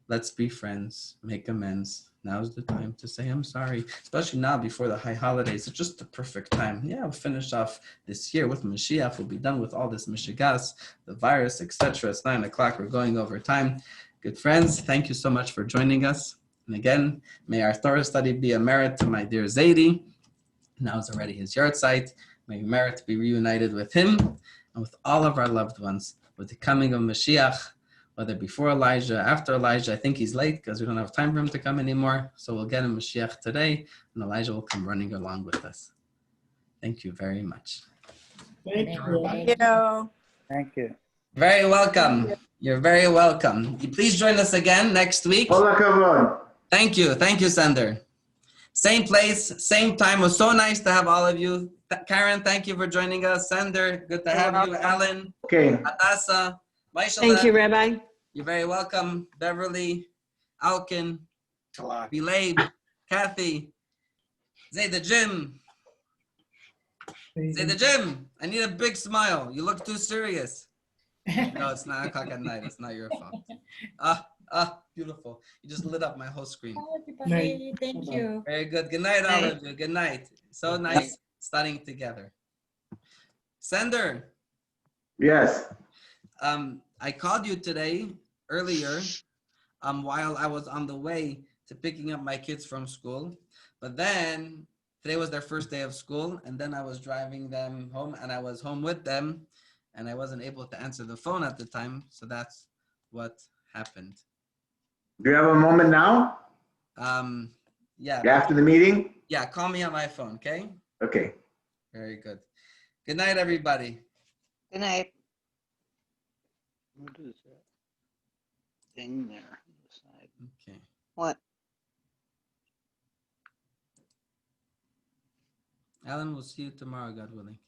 Let's be friends, make amends. Now's the time to say, I'm sorry, especially now before the high holidays. It's just the perfect time. Yeah, we'll finish off this year with Mashiach. We'll be done with all this Mishigas, the virus, etc. It's 9 o'clock. We're going over time. Good friends, thank you so much for joining us. And again, may our Torah study be a merit to my dear Zaidi. Now is already his yard site. May we merit to be reunited with him and with all of our loved ones. With the coming of Mashiach, whether before Elijah, after Elijah, I think he's late because we don't have time for him to come anymore. So we'll get him Mashiach today, and Elijah will come running along with us. Thank you very much. Thank you. Thank you. Thank you. Very welcome. You're very welcome. Please join us again next week. All הכבוד. Thank you. Thank you, Sender. Same place, same time. It was so nice to have all of you. Karen, thank you for joining us. Sender, good to have you. Alan, Okay. Adasa, Thank you, Rabbi. you're very welcome. Beverly, Alkin, Bilab, Kathy, Zay the Gym. Zay the Gym. I need a big smile. You look too serious. No, it's 9 o'clock at night. It's not your fault. Beautiful. You just lit up my whole screen. Thank you. Very good. Good night, all of you. Good night. So nice studying together. Sender, Yes. I called you today earlier while I was on the way to picking up my kids from school. But then today was their first day of school, and then I was driving them home, and I was home with them, and I wasn't able to answer the phone at the time. So that's what happened. Do you have a moment now? Yeah. After the meeting? Yeah, call me on my phone, okay? Okay. Very good. Good night, everybody. Good night. What is that thing there on the side? Okay. What? Alan, we'll see you tomorrow, God willing.